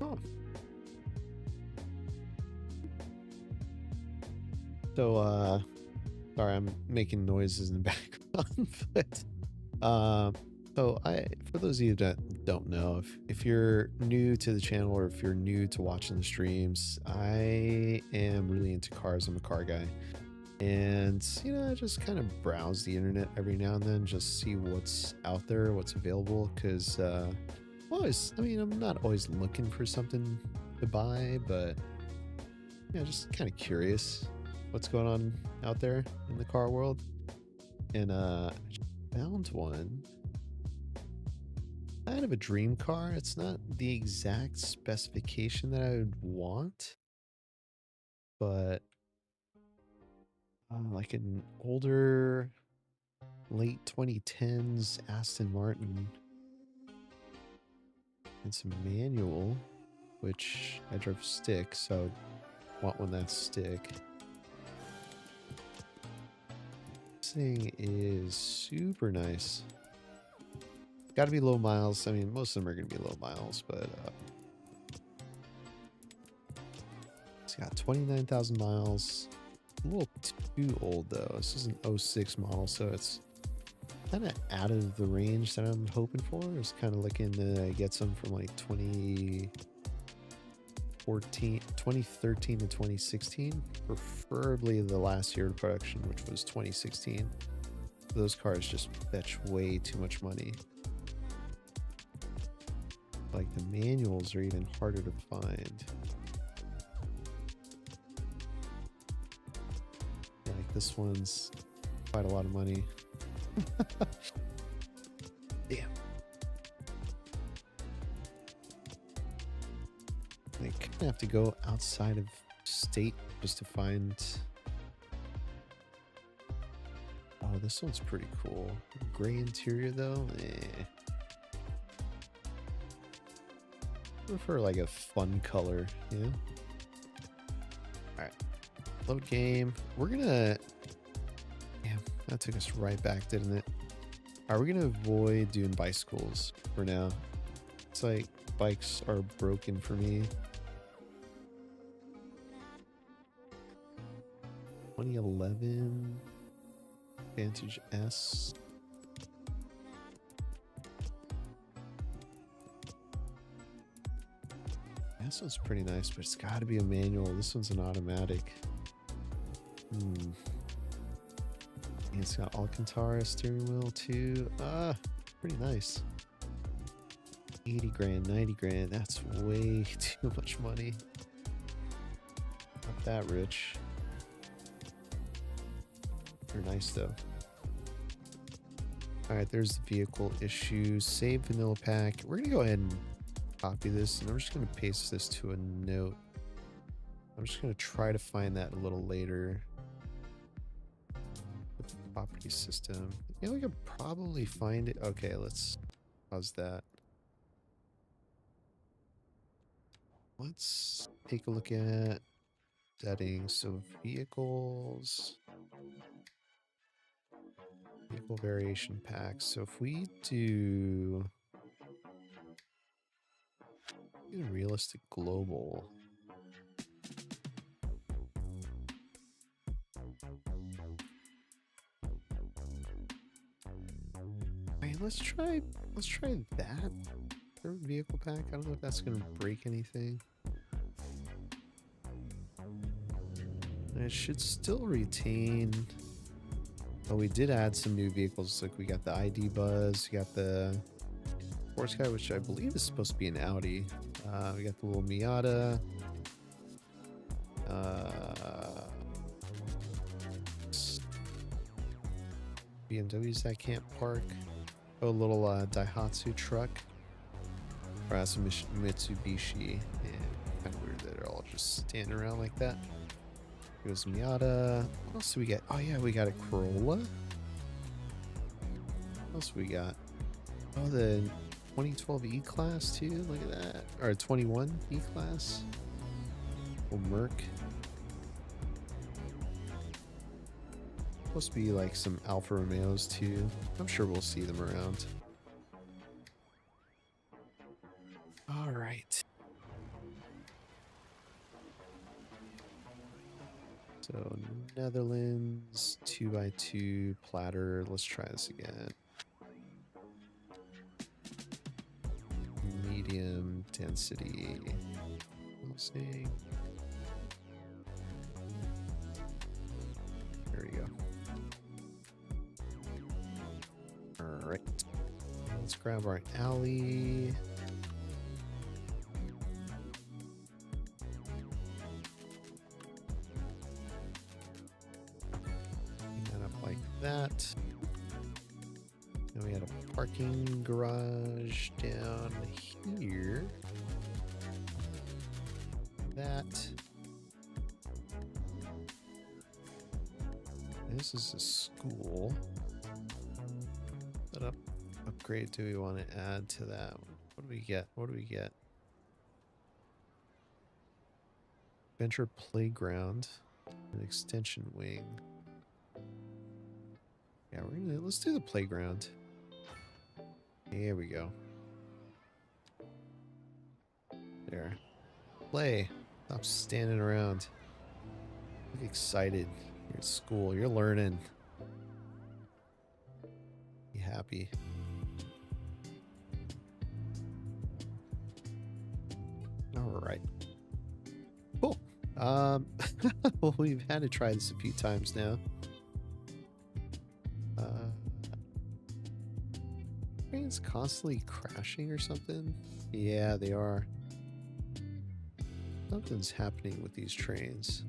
Oh. So, sorry, I'm making noises in the background, but for those of you that don't know, if you're new to the channel or if you're new to watching the streams, I am really into cars. I'm a car guy, and I just kind of browse the internet every now and then, just see what's out there, what's available, because I'm not always looking for something to buy, but just kind of curious what's going on out there in the car world. And I found one, kind of a dream car. It's not the exact specification that I would want, but like an older late 2010s Aston Martin. It's a manual, which I drove stick, so I want one that's stick. This thing is super nice. Got to be low miles. I mean, most of them are going to be low miles, but it's got 29,000 miles. A little too old though. This is an 06 model, so it's kind of out of the range that I'm hoping for. I was kind of looking to get some from like 2013 to 2016, preferably the last year of production, which was 2016. Those cars just fetch way too much money. Like the manuals are even harder to find. Like this one's quite a lot of money. Damn. I kind of have to go outside of state just to find. Oh, this one's pretty cool. Gray interior though. I prefer like a fun color, yeah. All right, load game. We're gonna. Damn, that took us right back, didn't it? All right, we're gonna avoid doing bicycles for now. It's like bikes are broken for me. 2011 Vantage S. This one's pretty nice, but it's got to be a manual. This one's an automatic. It's got Alcantara steering wheel too. Pretty nice. 80 grand, 90 grand. That's way too much money. Not that rich. They're nice though. All right, there's the vehicle issues. Save vanilla pack. We're gonna go ahead and copy this, and I'm just gonna paste this to a note. I'm just gonna try to find that a little later. Property system. Yeah, we could probably find it. Okay, let's pause that. Let's take a look at settings. So vehicles, vehicle variation packs. So if we do realistic global. Let's try that for vehicle pack. I don't know if that's gonna break anything. It should still retain. Oh, we did add some new vehicles. Like we got the ID Buzz, we got the sports guy, which I believe is supposed to be an Audi. We got the little Miata. BMWs that can't park. Oh, a little Daihatsu truck. Or that's a Mitsubishi. Yeah, kind of weird that they're all just standing around like that. Goes Miata. What else do we get? Oh yeah, we got a Corolla. What else we got? Oh, the 2012 E-Class too. Look at that. Or 21 E-Class. Oh, Merc. Supposed to be like some Alfa Romeos too. I'm sure we'll see them around. All right. So Netherlands 2x2 platter. Let's try this again. Medium density. Housing. There we go. All right. Let's grab our alley. That. Then we had a parking garage down here. That. This is a school. What upgrade do we want to add to that? What do we get? What do we get? Venture playground, an extension wing. Yeah, let's do the playground. Here we go. There. Play. Stop standing around. Look excited. You're at school. You're learning. Be happy. All right. Cool. Well, we've had to try this a few times now. Trains constantly crashing or something? Yeah, they are. Something's happening with these trains.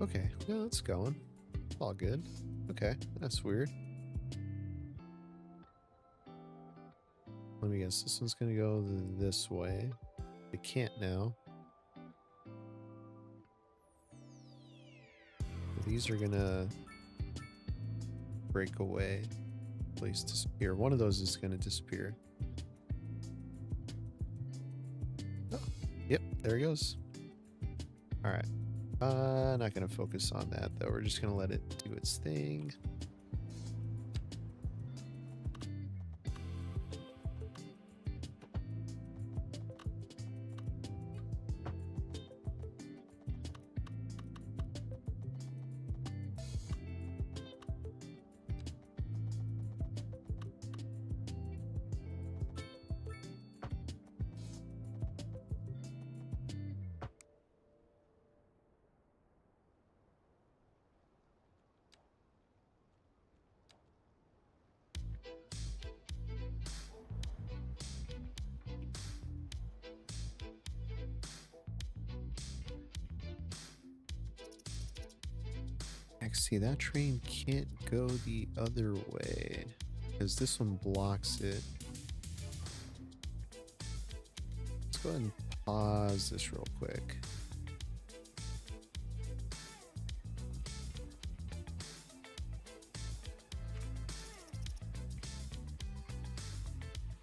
Okay, yeah, it's going. All good. Okay, that's weird. Let me guess, this one's gonna go this way. It can't now. These are gonna break away. Please disappear. One of those is gonna disappear. Oh, yep, there he goes. All right. Not gonna focus on that though. We're just gonna let it do its thing. See, that train can't go the other way because this one blocks it. Let's go ahead and pause this real quick.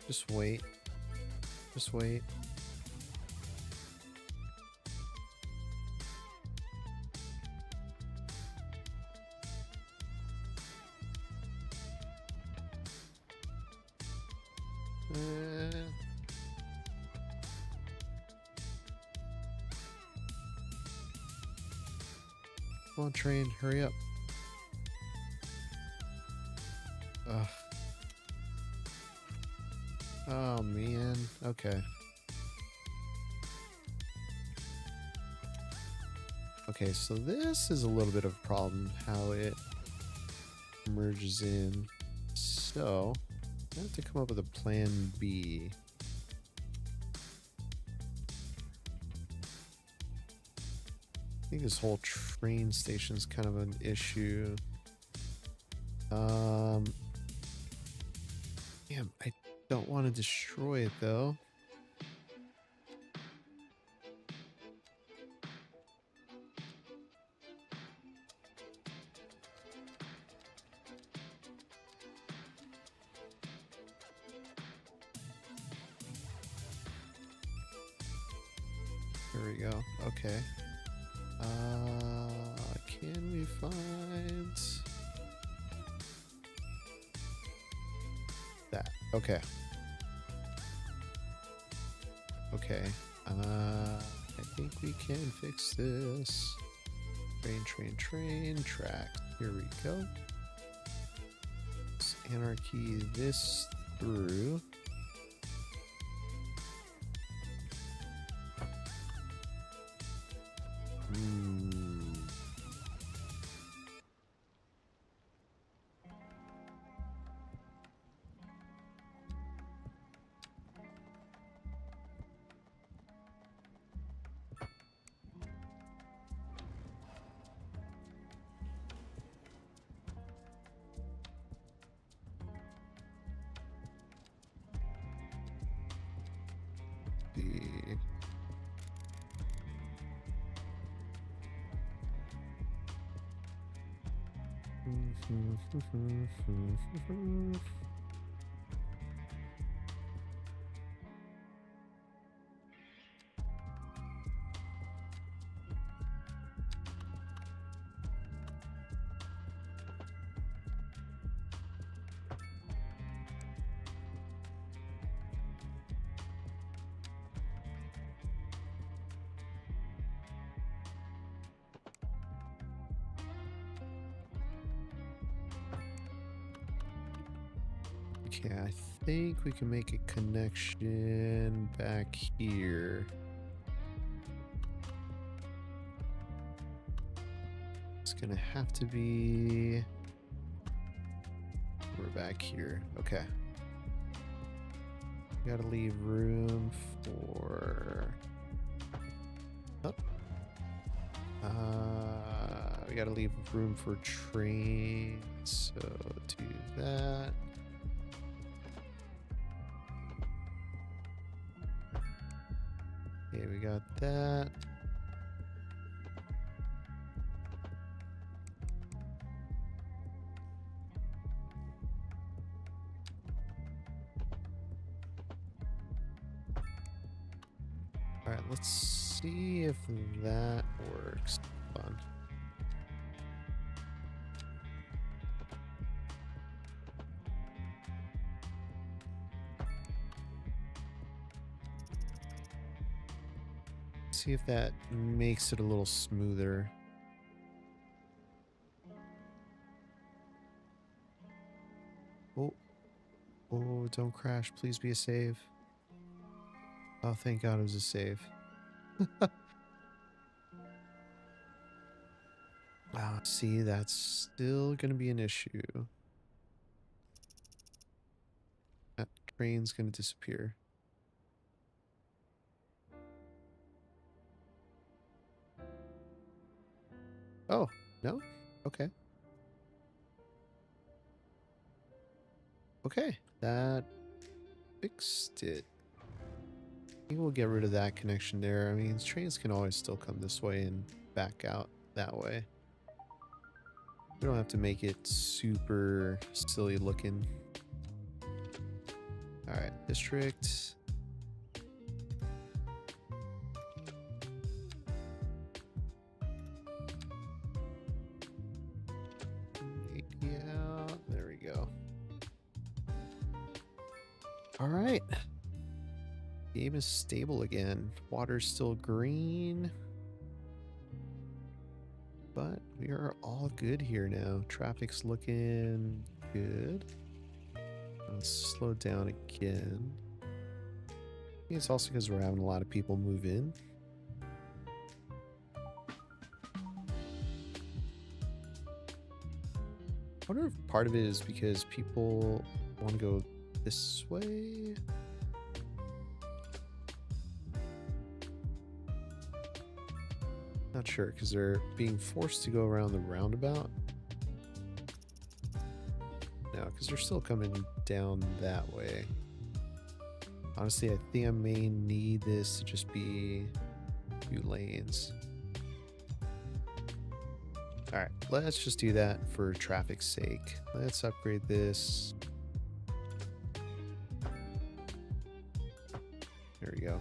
Just wait. Just wait. Come on, train, hurry up. Ugh. Oh, man. Okay. Okay, so this is a little bit of a problem, how it merges in. So I have to come up with a plan B. I think this whole train station is kind of an issue. Damn, I don't want to destroy it though. There we go. Okay. Can we find that? Okay. Okay. I think we can fix this. Train, tracks. Here we go. Let's anarchy this through. Okay, I think we can make a connection back here. It's gonna have to be... We're back here. Okay. We gotta leave room for... Oh. We gotta leave room for trains, so do that. Okay, we got that. All right, let's see if that works. Fun. See if that makes it a little smoother. Oh, don't crash. Please be a save. Oh, thank God it was a save. See, that's still going to be an issue. That train's going to disappear. Oh, no? Okay. Okay, that fixed it. I think we'll get rid of that connection there. I mean, trains can always still come this way and back out that way. We don't have to make it super silly looking. Alright, district. Yeah, there we go. Alright. Game is stable again. Water's still green. But we are all good here now. Traffic's looking good. Let's slow down again. I think it's also because we're having a lot of people move in. wonder if part of it is because people want to go this way. Not sure, because they're being forced to go around the roundabout. No, because they're still coming down that way. Honestly, I think I may need this to just be 2 lanes. Alright, let's just do that for traffic's sake. Let's upgrade this. There we go.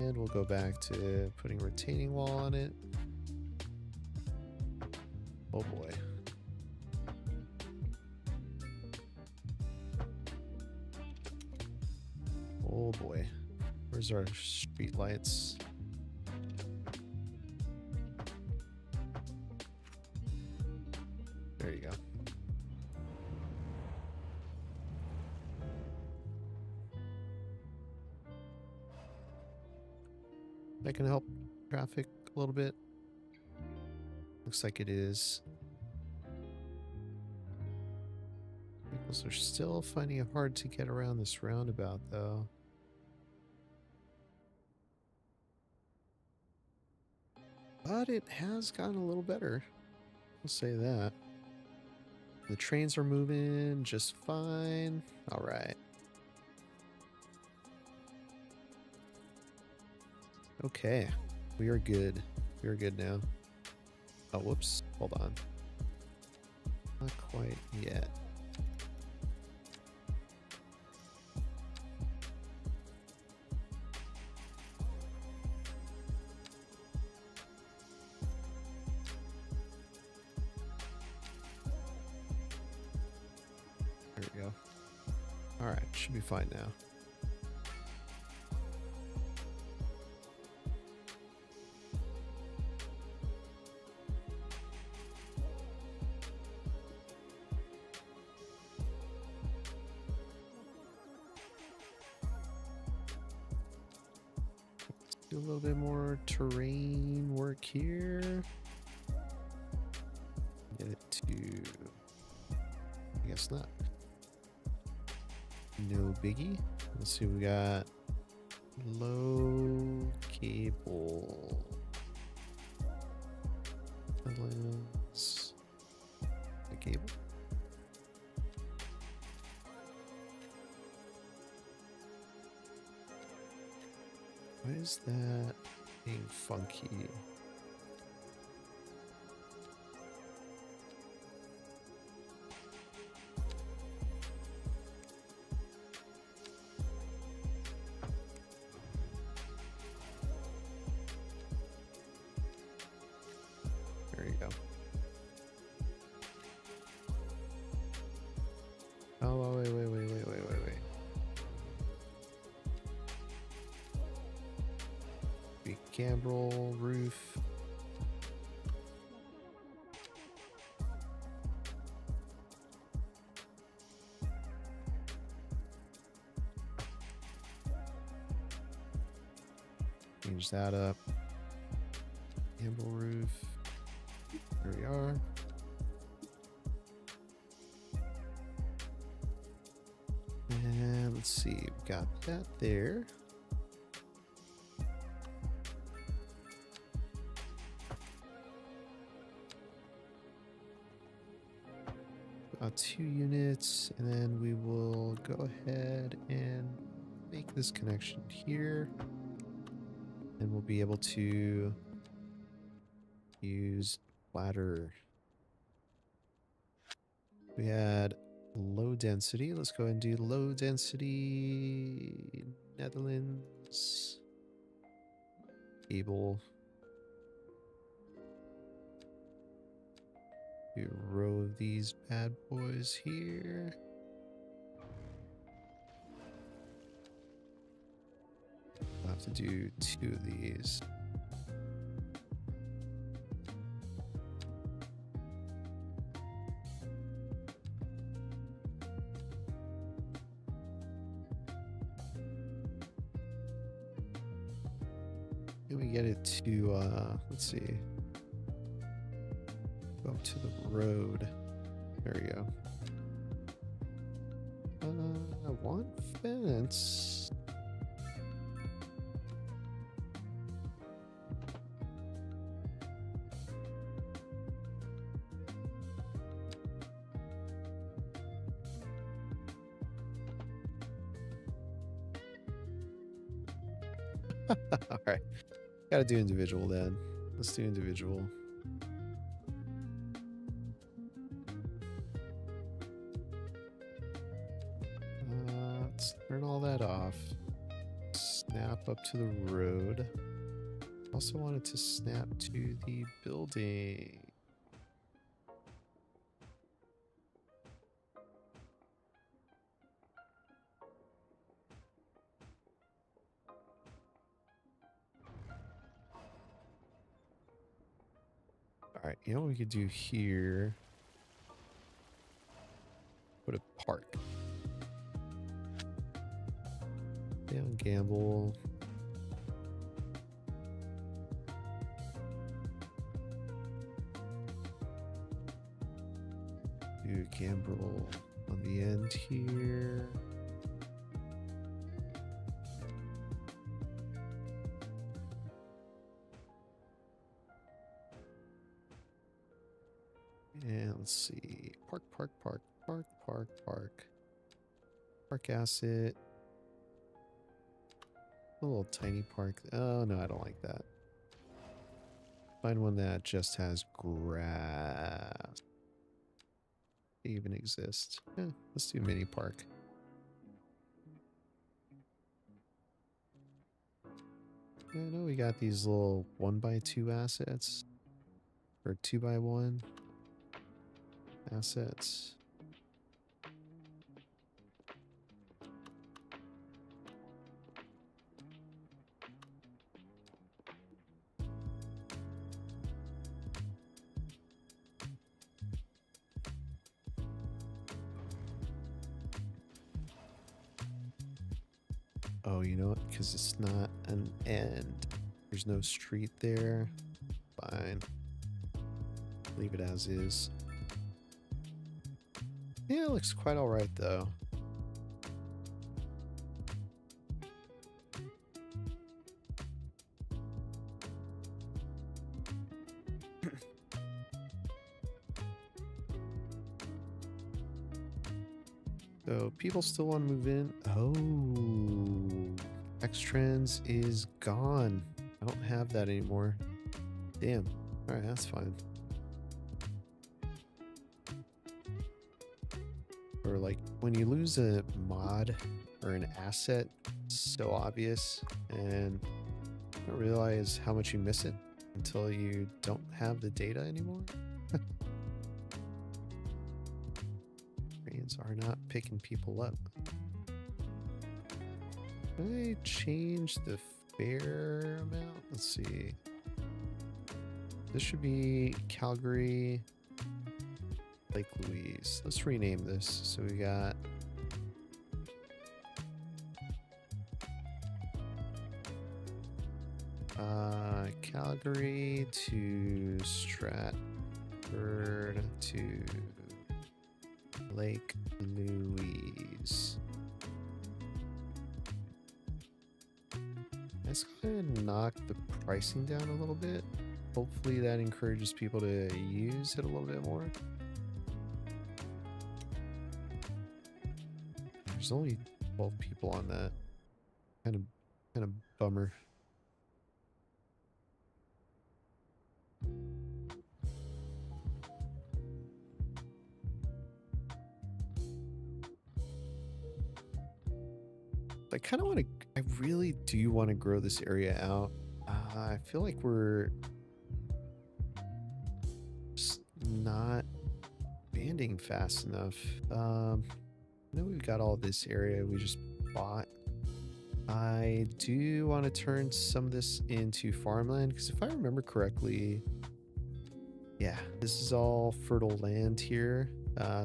And we'll go back to putting a retaining wall on it. Oh boy. Oh boy. Where's our street lights? There you go. That can help traffic a little bit. Looks like it is. Vehicles are still finding it hard to get around this roundabout, though. But it has gotten a little better. I'll say that. The trains are moving just fine. All right. Okay. We are good. We are good now. Oh, whoops. Hold on. Not quite yet. There we go. All right. Should be fine now. Do a little bit more terrain work here. Get it to... I guess not. No biggie. Let's see, we got low cable. The cable. Why is that being funky? There you go. Oh, wait. Big gambrel roof. Change that up. Gambrel roof. There we are. And let's see, we've got that there. About 2 units, and then we will go ahead and make this connection here. And we'll be able to use ladder. We had low density. Let's go ahead and do low density Netherlands cable. Do a row of these bad boys here. I'll have to do 2 of these. Can we get it to, let's see, go up to the road. There we go. One fence. All right, gotta do individual then. Let's do individual. Let's turn all that off. Snap up to the road. Also wanted to snap to the building. All right, you know what we could do here? Put a park. Down gamble. Do gamble on the end here. And let's see. Park. Park asset. A little tiny park. Oh, no, I don't like that. Find one that just has grass. Even exist. Yeah, let's do mini park. I know we got these little 1x2 assets. Or 2x1 assets. Oh, you know what? Because it's not an end. There's no street there. Fine. Leave it as is. Yeah, it looks quite alright though. So people still want to move in. Oh, X-Trends is gone. I don't have that anymore. Damn. All right, that's fine. Or like when you lose a mod or an asset, it's so obvious, and you don't realize how much you miss it until you don't have the data anymore. Trains are not picking people up. Can I change the fare amount? Let's see. This should be Calgary, Lake Louise. Let's rename this. So we got Calgary to Stratford to Lake Louise. Let's go ahead and knock the pricing down a little bit. Hopefully that encourages people to use it a little bit more. There's only 12 people on that. Kind of bummer. I kind of want to, I really do want to grow this area out. I feel like we're just not banding fast enough. I know we've got all this area we just bought. I do want to turn some of this into farmland because if I remember correctly, yeah, this is all fertile land here.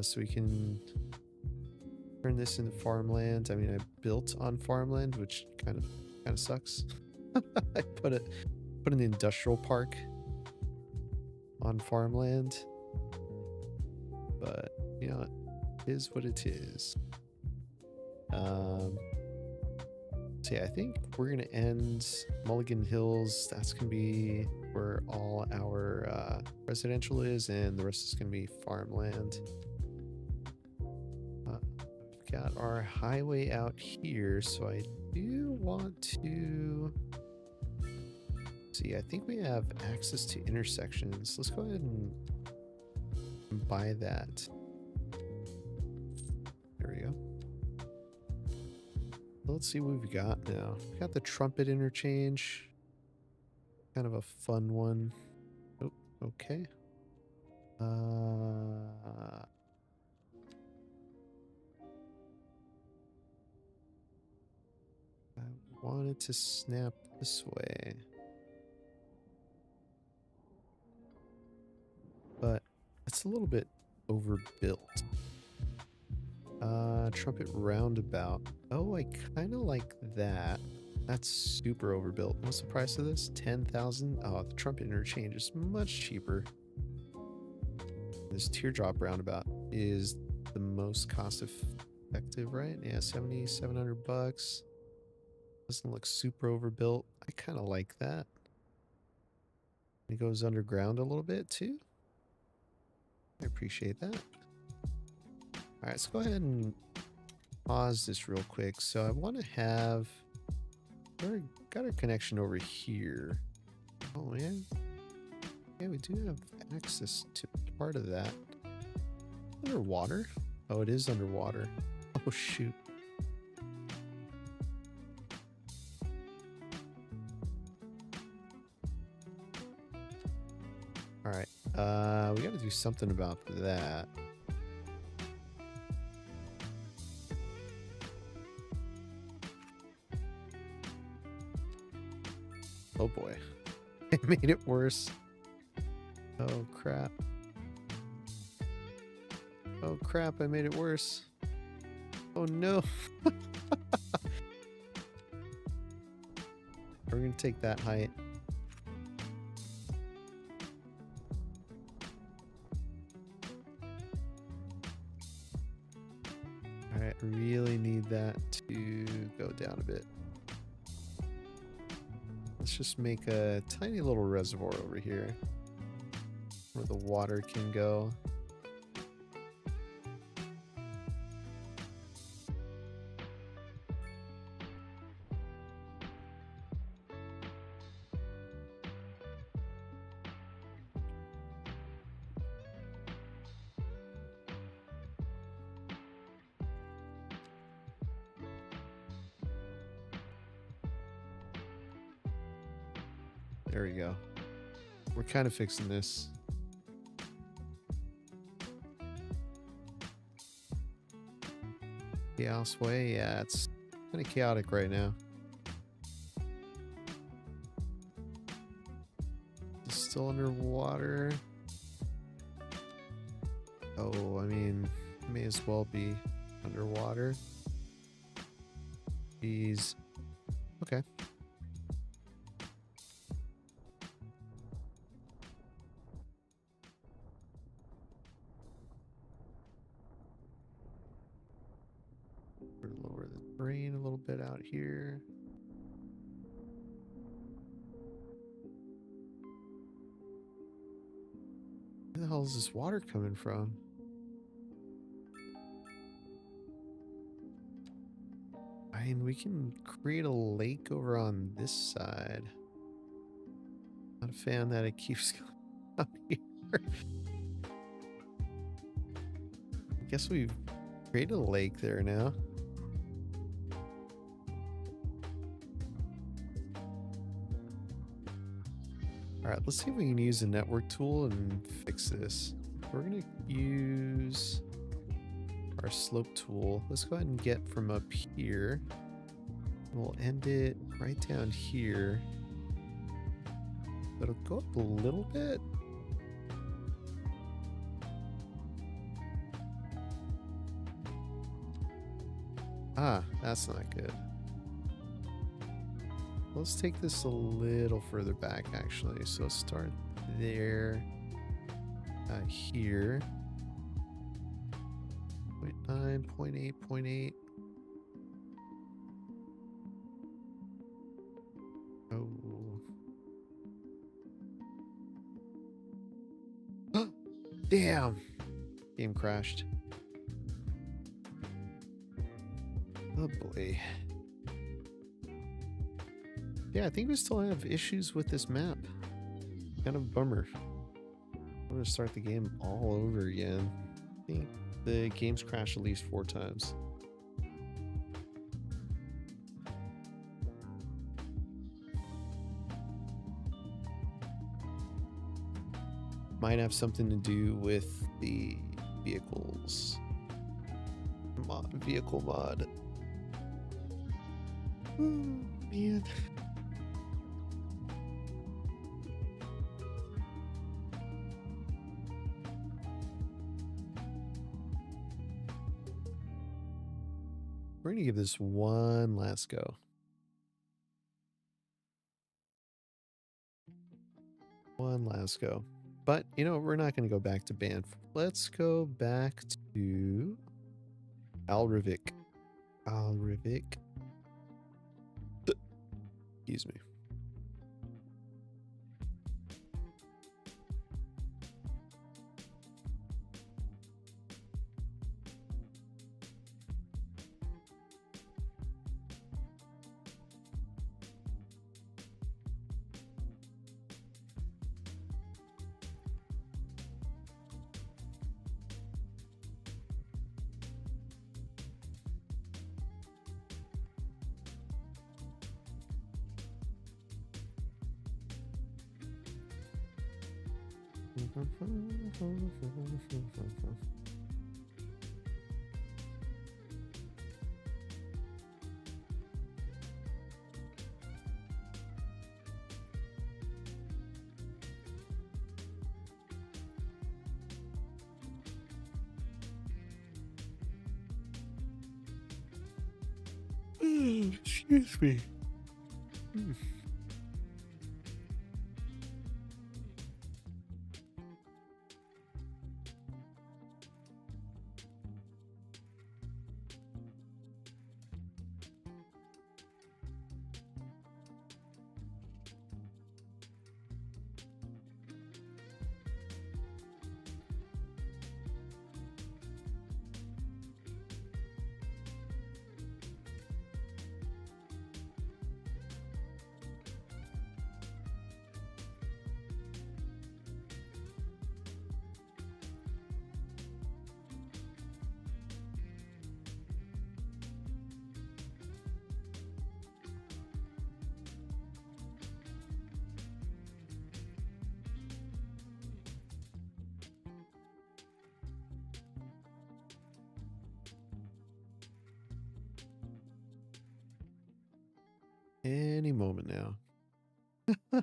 So we can turn this into farmland. I mean, I built on farmland, which kind of sucks. I put an industrial park on farmland, but is what it is. So yeah, I think we're gonna end Mulligan Hills. That's gonna be where all our residential is, and the rest is gonna be farmland. We've got our highway out here, so I do want to see. I think we have access to intersections. Let's go ahead and buy that. There we go. Let's see what we've got now. We've got the Trumpet interchange. Kind of a fun one. Oh, okay. I wanted to snap this way, but it's a little bit overbuilt. Trumpet roundabout. Oh, I kind of like that. That's super overbuilt. What's the price of this? 10,000. Oh, the Trumpet interchange is much cheaper. This teardrop roundabout is the most cost effective, right? Yeah, 7,700 bucks. Doesn't look super overbuilt. I kind of like that. It goes underground a little bit too. I appreciate that. All right, let's go ahead and pause this real quick. So I want to have, got our connection over here. Oh man, yeah, we do have access to part of that. Underwater? Oh, it is underwater. Oh shoot. All right, we got to do something about that. Oh boy, it made it worse. Oh crap. Oh crap, I made it worse. Oh no. We're gonna take that height. Alright, really need that to go down a bit. Let's just make a tiny little reservoir over here where the water can go. There we go. We're kind of fixing this. Chaos Way, yeah, it's kind of chaotic right now. It's still underwater. Oh, I mean, may as well be underwater. Jeez. Okay. Lower the terrain a little bit out here. Where the hell is this water coming from? I mean, we can create a lake over on this side. Not a fan that it keeps going up here. I guess we've created a lake there now. All right, let's see if we can use the network tool and fix this. We're gonna use our slope tool. Let's go ahead and get from up here. We'll end it right down here. It'll go up a little bit. Ah, that's not good. Let's take this a little further back, actually. So start there, here. Wait, 0.9, 0.8, 0.8. Oh. Damn. Game crashed. Oh boy. Yeah, I think we still have issues with this map. Kind of a bummer. I'm gonna start the game all over again. I think the game's crashed at least 4 times. Might have something to do with the vehicles. Vehicle mod. Oh, man. We're gonna give this one last go. One last go. But, you know, we're not going to go back to Banff. Let's go back to Alrivik. Alrivik. Excuse me. Excuse me. Any moment now. Ah.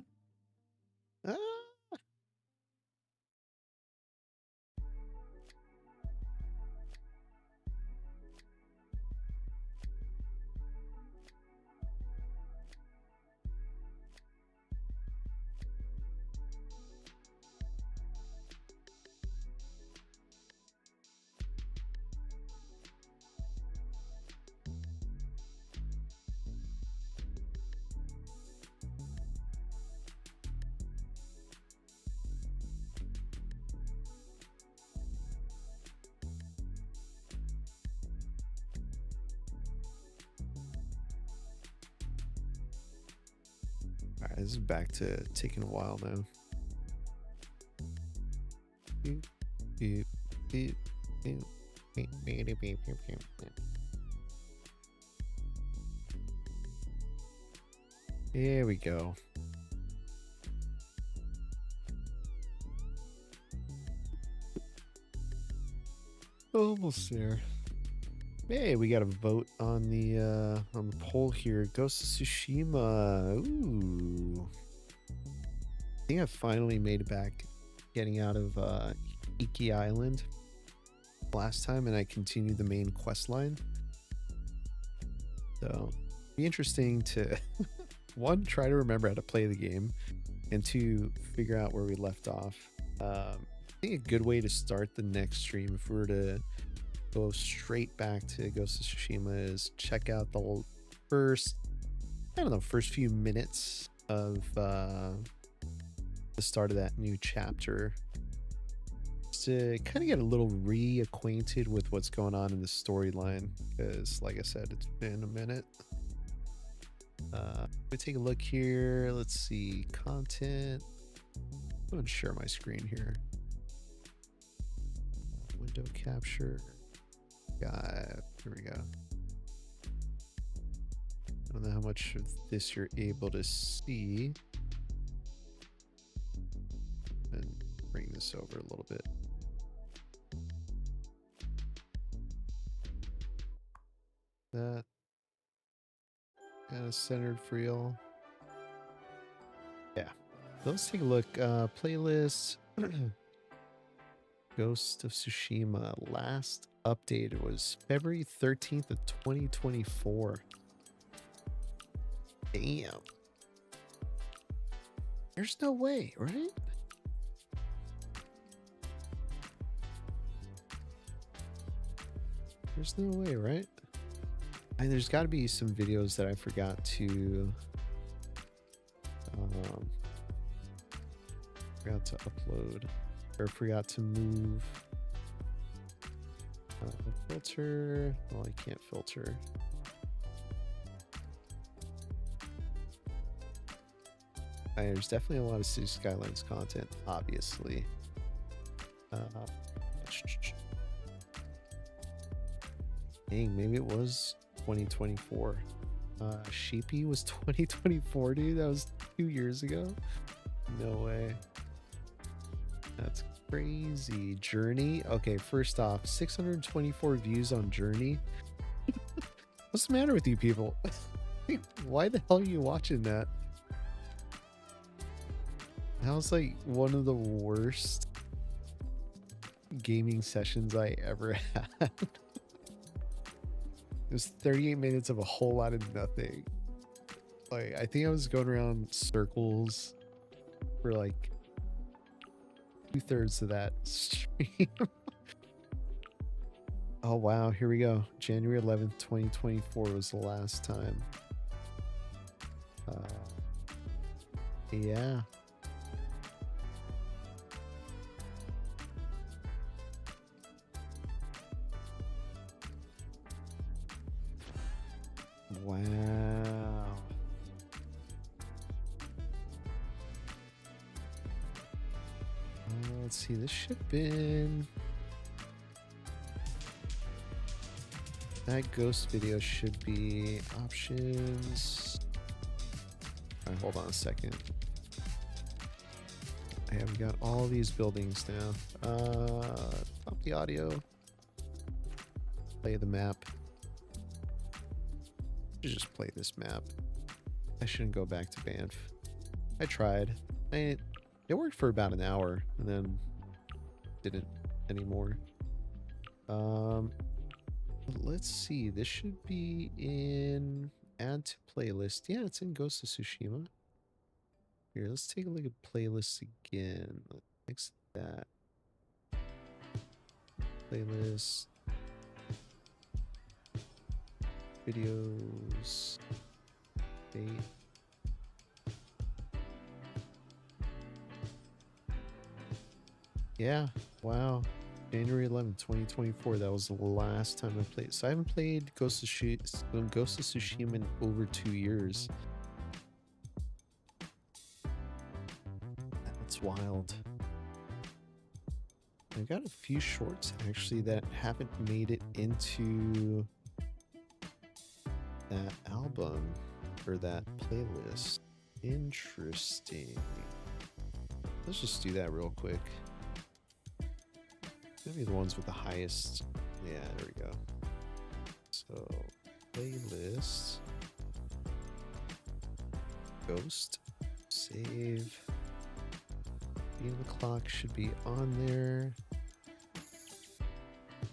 All right, this is back to taking a while now. There we go. Almost there. Hey, we got a vote on the poll here. Ghost of Tsushima. Ooh. I think I finally made it back getting out of Iki Island last time, and I continued the main quest line. So be interesting to one, try to remember how to play the game, and two, figure out where we left off. I think a good way to start the next stream, if we were to go straight back to Ghost of Tsushima is check out the first, I don't know, first few minutes of the start of that new chapter, just to kind of get a little reacquainted with what's going on in the storyline, because like I said, it's been a minute. We take a look here. Let's see, content. I'm going to share my screen here. Window capture. Here we go. I don't know how much of this you're able to see. And bring this over a little bit. That kind of centered for y'all. Yeah. So let's take a look. Playlist. Ghost of Tsushima. Last updated was February 13th of 2024. Damn. There's no way, right? There's no way, right? And there's got to be some videos that I forgot to upload, or forgot to move. Filter. Well, I can't filter. There's definitely a lot of City Skylines content, obviously. Dang, maybe it was 2024. Sheepy was 2024, dude. That was 2 years ago. No way. That's crazy. Journey. Okay, first off, 624 views on Journey. What's the matter with you people? Why the hell are you watching that? That was like one of the worst gaming sessions I ever had. It was 38 minutes of a whole lot of nothing. Like, I think I was going around circles for like 2/3 of that stream. Oh wow, here we go. January 11th, 2024 was the last time. Yeah. Wow. Let's see, this should have been... That ghost video should be options. All right, hold on a second. I have got all these buildings now. Stop the audio. Play the map. Just play this map. I shouldn't go back to Banff. I tried. It worked for about an hour and then didn't anymore. Let's see. This should be in add to playlist. Yeah, it's in Ghost of Tsushima. Here, let's take a look at playlists again. Let's fix that. Playlist. Videos. Date. Yeah, wow. January 11th, 2024. That was the last time I played. So I haven't played Ghost of Tsushima in over 2 years. That's wild. I've got a few shorts actually that haven't made it into that album or that playlist. Interesting. Let's just do that real quick. Maybe the ones with the highest. Yeah, there we go. So, playlist. Ghost. Save. Beating the Clock should be on there.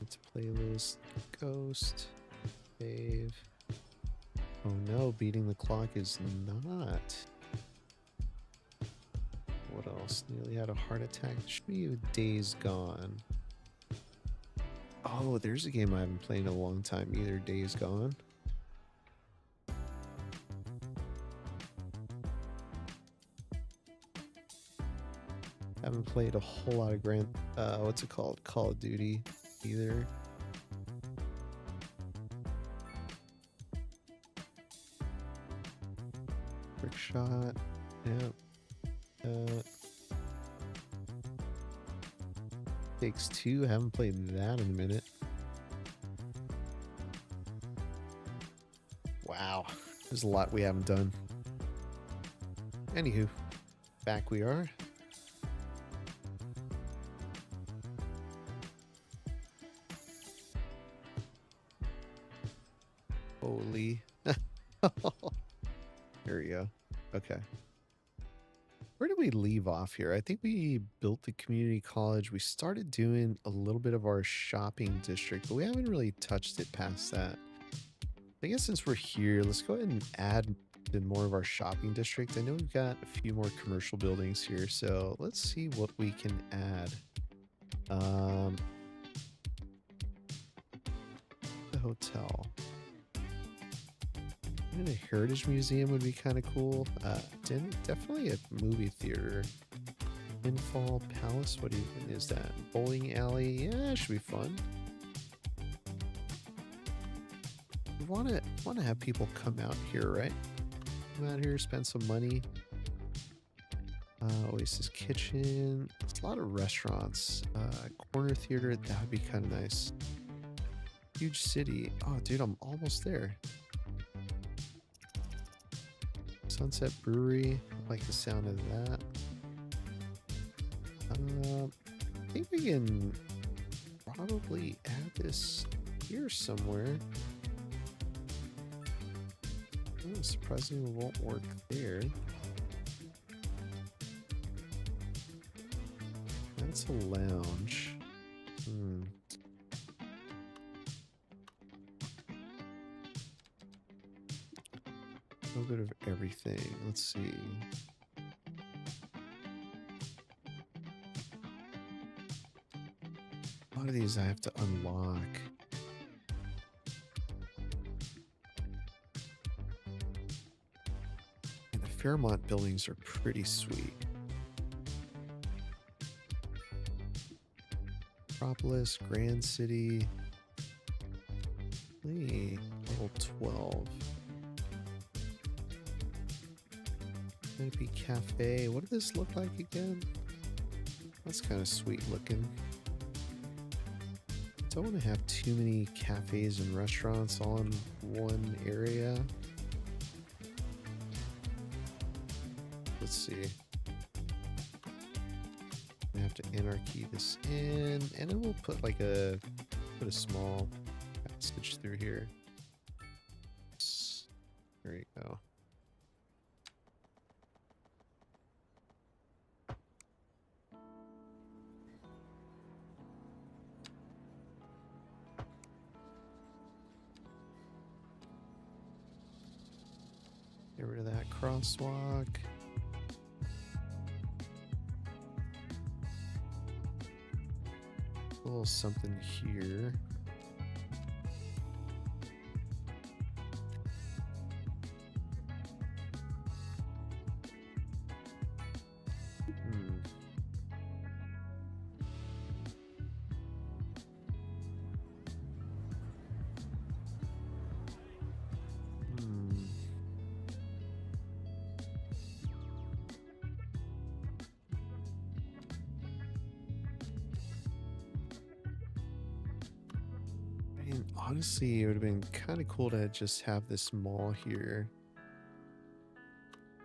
It's playlist. Ghost. Save. Oh no, Beating the Clock is not. What else? Nearly had a heart attack. It should be Days Gone. Oh, there's a game I haven't played in a long time either. Days Gone. Haven't played a whole lot of what's it called? Call of Duty either. Trick Shot. Yeah. Takes Two. Haven't played that in a minute. Wow. There's a lot we haven't done. Anywho, back we are. Holy. There we go. Okay. Where did we leave off here? I think we built the community college. We started doing a little bit of our shopping district, but we haven't really touched it past that. I guess since we're here, let's go ahead and add in more of our shopping district. I know we've got a few more commercial buildings here, so let's see what we can add. The hotel. And a heritage museum would be kind of cool. Definitely a movie theater. Infall Palace. What even is that? Bowling alley. Yeah, it should be fun. We want to have people come out here, right? Come out here, spend some money. Oasis Kitchen. It's a lot of restaurants. Corner theater. That would be kind of nice. Huge city. Oh, dude, I'm almost there. Sunset Brewery. I like the sound of that. I think we can probably add this here somewhere. Oh, surprisingly, it won't work there. That's a lounge. A little bit of everything. Let's see. A lot of these I have to unlock. And the Fairmont buildings are pretty sweet. Metropolis, Grand City. Hey, level 12. Maybe Cafe. What does this look like again? That's kind of sweet looking. Don't want to have too many cafes and restaurants all in one area. Let's see. I have to anarchy this in, and then we'll put like a small passage through here. There you go. Get rid of that crosswalk. A little something here. Honestly, it would have been kind of cool to just have this mall here.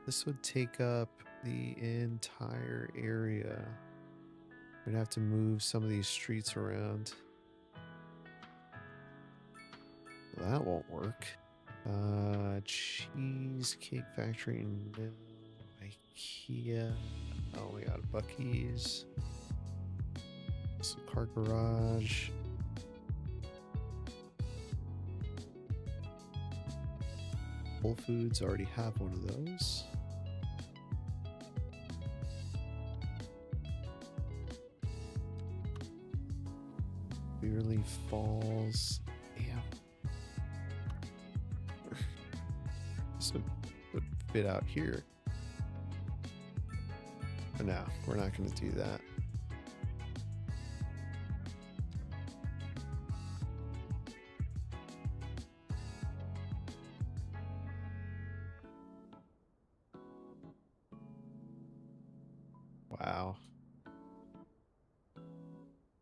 This would take up the entire area. We'd have to move some of these streets around. Well, that won't work. Cheesecake Factory, no. IKEA. Oh, we got Buc-ee's. Some car garage. Whole Foods already have one of those. We Clearly Falls. Damn. This would fit out here. But no, we're not going to do that. Wow.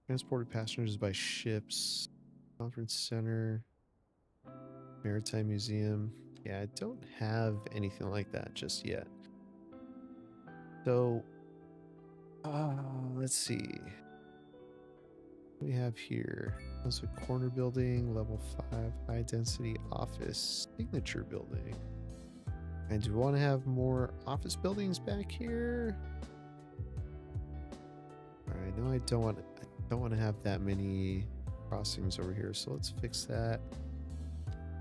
Transported passengers by ships. Conference center. Maritime Museum. Yeah, I don't have anything like that just yet. So, let's see. What do we have here? That's a corner building, level 5, high density office, signature building. And do we want to have more office buildings back here? Alright, no, I don't want to have that many crossings over here, so let's fix that.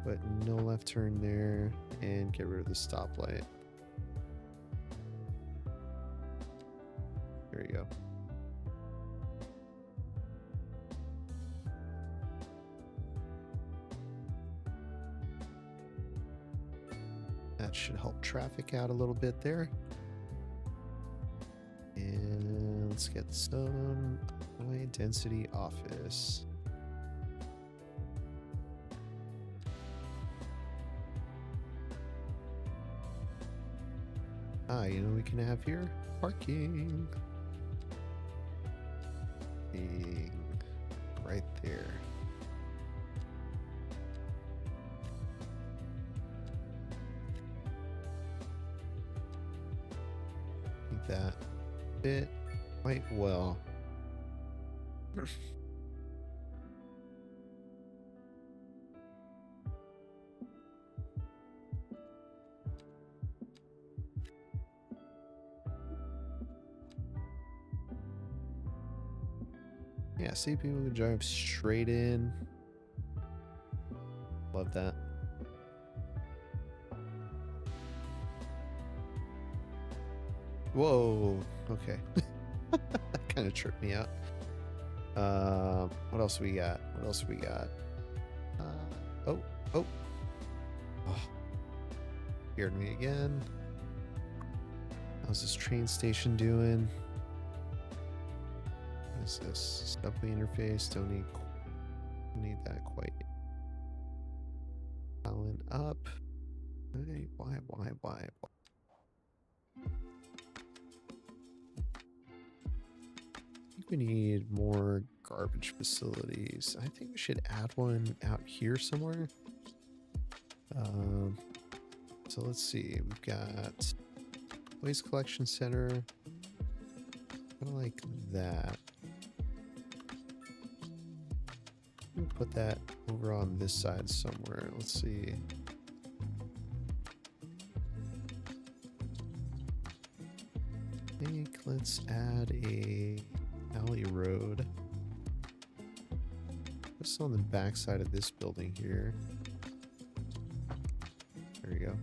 But no left turn there, and get rid of the stoplight. There you go. That should help traffic out a little bit there. And let's get some high density office. You know what we can have here? Parking. Being right there. I think that fit quite well. Yeah, see, people can drive straight in. Love that. Whoa, okay. That kind of tripped me out. What else we got? What else we got? Oh. Scared me again. How's this train station doing? What is this? Subway interface. Don't need that quite. Dialing up. Hey, why? I think we need more garbage facilities. I think we should add one out here somewhere. So let's see. We've got waste collection center. Kind of like that. We'll put that over on this side somewhere. Let's see. I think let's add a alley road. Just on the back side of this building here. There we go.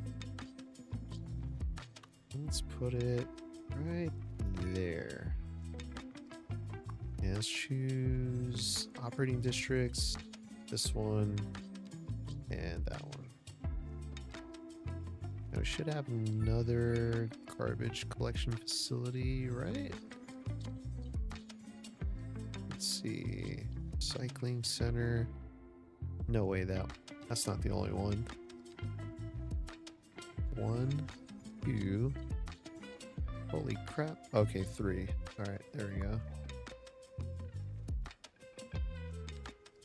Let's put it right there. And let's choose operating districts. This one and that one. Now we should have another garbage collection facility, right? Let's see. Recycling center. No way, that's not the only one. 1, 2. Holy crap. Okay, 3. Alright, there we go.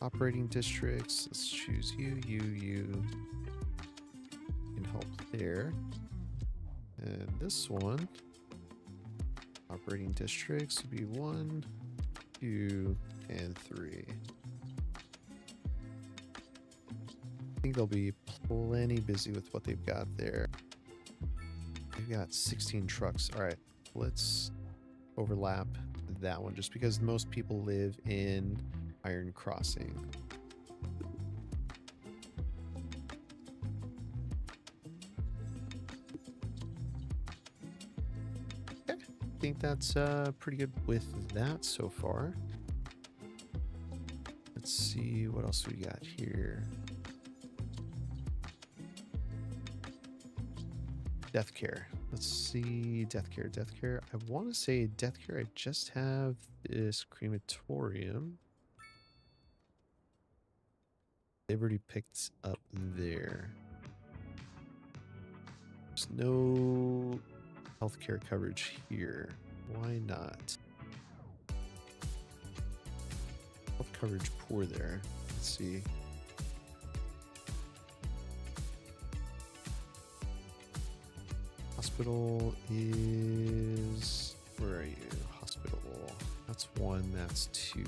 Operating districts. Let's choose you. Can help there. And this one. Operating districts would be 1, 2, and 3. I think they'll be plenty busy with what they've got there. They've got 16 trucks. All right, let's overlap that one just because most people live in Iron Crossing. Okay, I think that's pretty good with that so far. Let's see what else we got here. Death care. Let's see. Death care. Death care. I want to say death care. I just have this crematorium. They've already picked up there. There's no healthcare coverage here. Why not? Health coverage poor there. Let's see. Hospital is... Where are you? Hospital. That's 1. That's 2.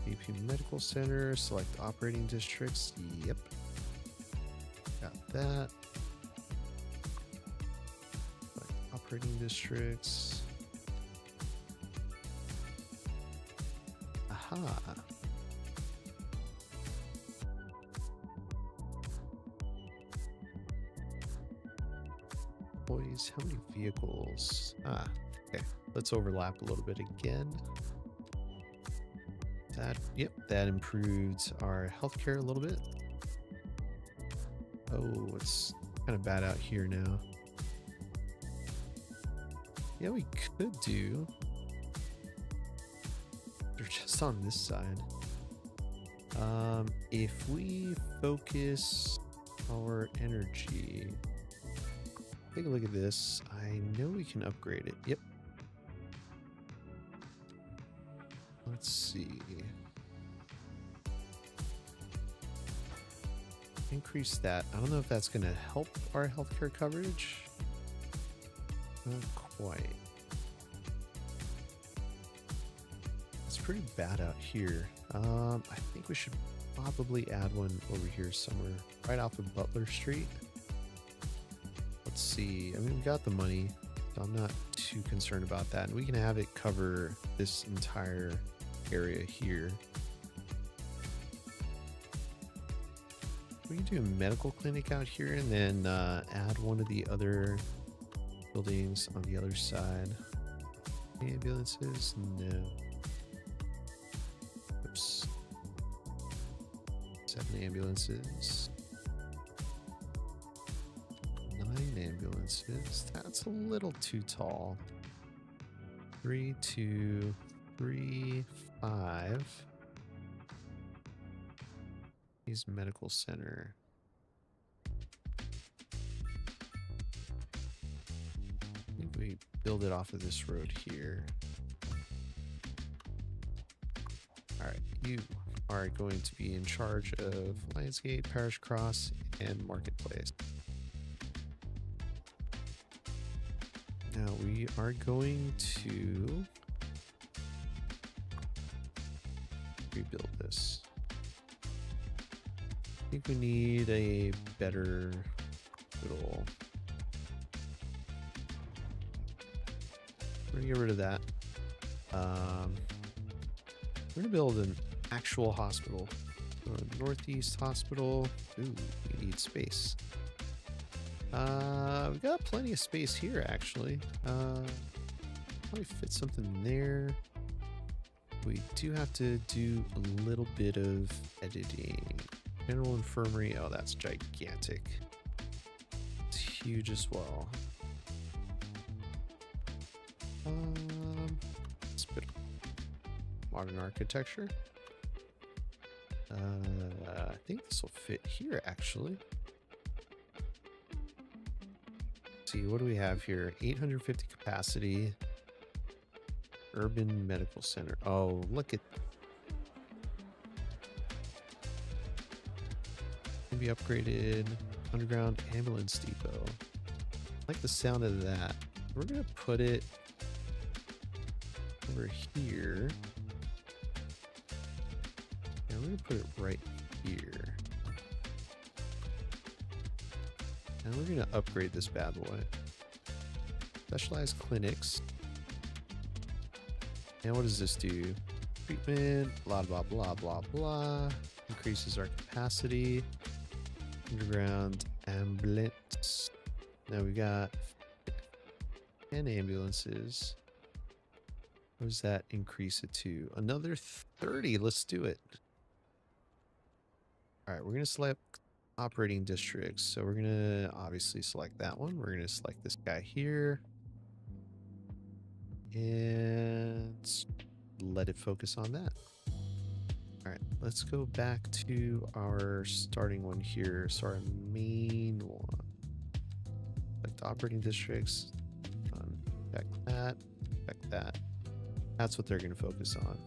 AP Medical Center. Select operating districts. Yep. Got that. Select operating districts. Aha. Employees, how many vehicles? Ah, okay. Let's overlap a little bit again. That, yep, that improves our healthcare a little bit. Oh, it's kind of bad out here now. Yeah, we could do. They're just on this side. If we focus our energy, take a look at this. I know we can upgrade it. Yep. Let's see. Increase that. I don't know if that's going to help our healthcare coverage. Not quite. It's pretty bad out here. I think we should probably add one over here somewhere, right off of Butler Street. Let's see. I mean, we got the money, so I'm not too concerned about that. And we can have it cover this entire area here. We can do a medical clinic out here and then add one of the other buildings on the other side. Ambulances? No. Oops. 7 ambulances. 9 ambulances. That's a little too tall. 3, 2, 3, 5. He's medical center. I think we build it off of this road here. Alright, you are going to be in charge of Lionsgate, Parish Cross, and Marketplace. Now we are going to rebuild this. I think we need a better little... We're gonna get rid of that. We're gonna build an actual hospital. Northeast Hospital. Ooh, we need space. We've got plenty of space here, actually. Probably fit something there. We do have to do a little bit of editing. General Infirmary. Oh, that's gigantic. It's huge as well. Hospital. Modern architecture. I think this will fit here, actually. Let's see, what do we have here? 850 capacity. Urban Medical Center. Oh, look at... Maybe upgraded underground ambulance depot. I like the sound of that. We're going to put it over here. And we're going to put it right here. And we're going to upgrade this bad boy. Specialized clinics. And what does this do? Treatment, blah, blah, blah, blah, blah. Increases our capacity. Underground ambulance. Now we got 10 ambulances. What does that increase it to? Another 30. Let's do it. All right, we're going to select operating districts. So we're going to obviously select that one. We're going to select this guy here. And let it focus on that. All right, let's go back to our starting one here. So our main one. Select operating districts. Check that. Check that. That's what they're going to focus on.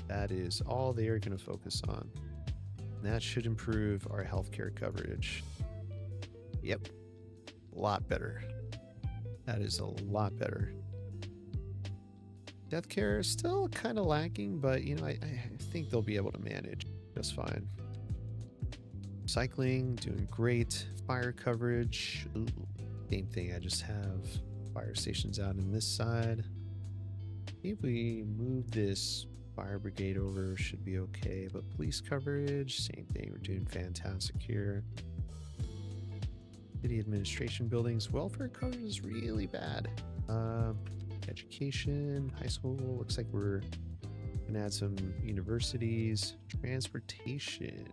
That is all they are going to focus on. And that should improve our healthcare coverage. Yep. A lot better. That is a lot better. Death care is still kind of lacking, but you know, I think they'll be able to manage just fine. Cycling, doing great. Fire coverage. Ooh, same thing. I just have fire stations out in this side. If we move this fire brigade over, should be okay. But police coverage, same thing. We're doing fantastic here. City administration buildings, welfare coverage is really bad. Education, high school, looks like we're gonna add some universities. Transportation,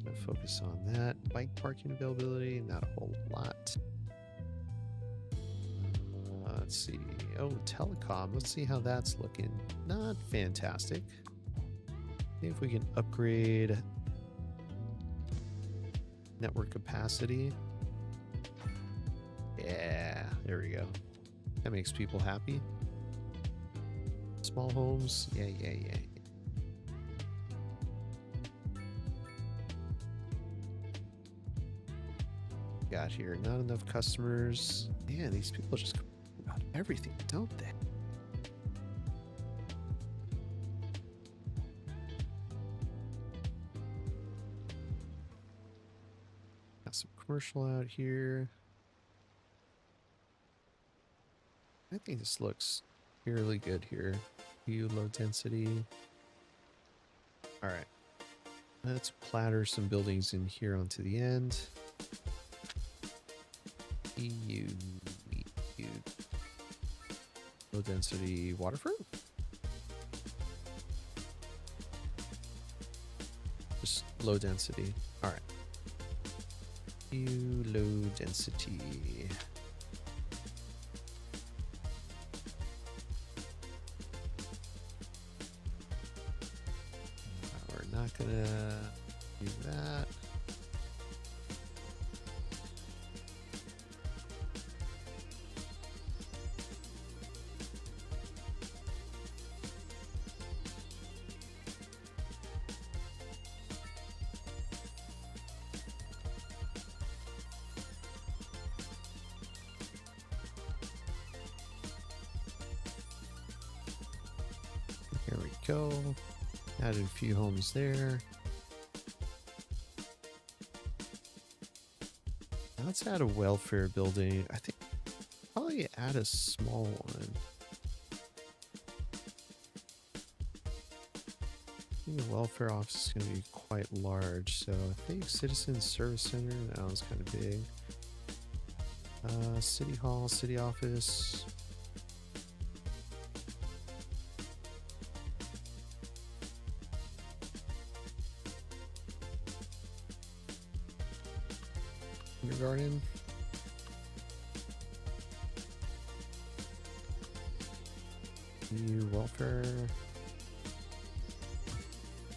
gonna focus on that. Bike parking availability, not a whole lot. Let's see. Oh, telecom. Let's see how that's looking. Not fantastic. See if we can upgrade network capacity. Yeah, there we go. That makes people happy. Small homes. Yeah. Got here. Not enough customers. Man, these people just complain about everything, don't they? Got some commercial out here. I think this looks fairly good here. View low density. All right. Let's platter some buildings in here onto the end. EU low density waterfront. Just low density. All right. EU low density. We're not gonna do that. Here we go. Added a few homes there. Let's add a welfare building. I think probably add a small one. I think the welfare office is going to be quite large, so I think Citizen Service Center, that was kind of big. City Hall, City Office. Kindergarten. New welfare.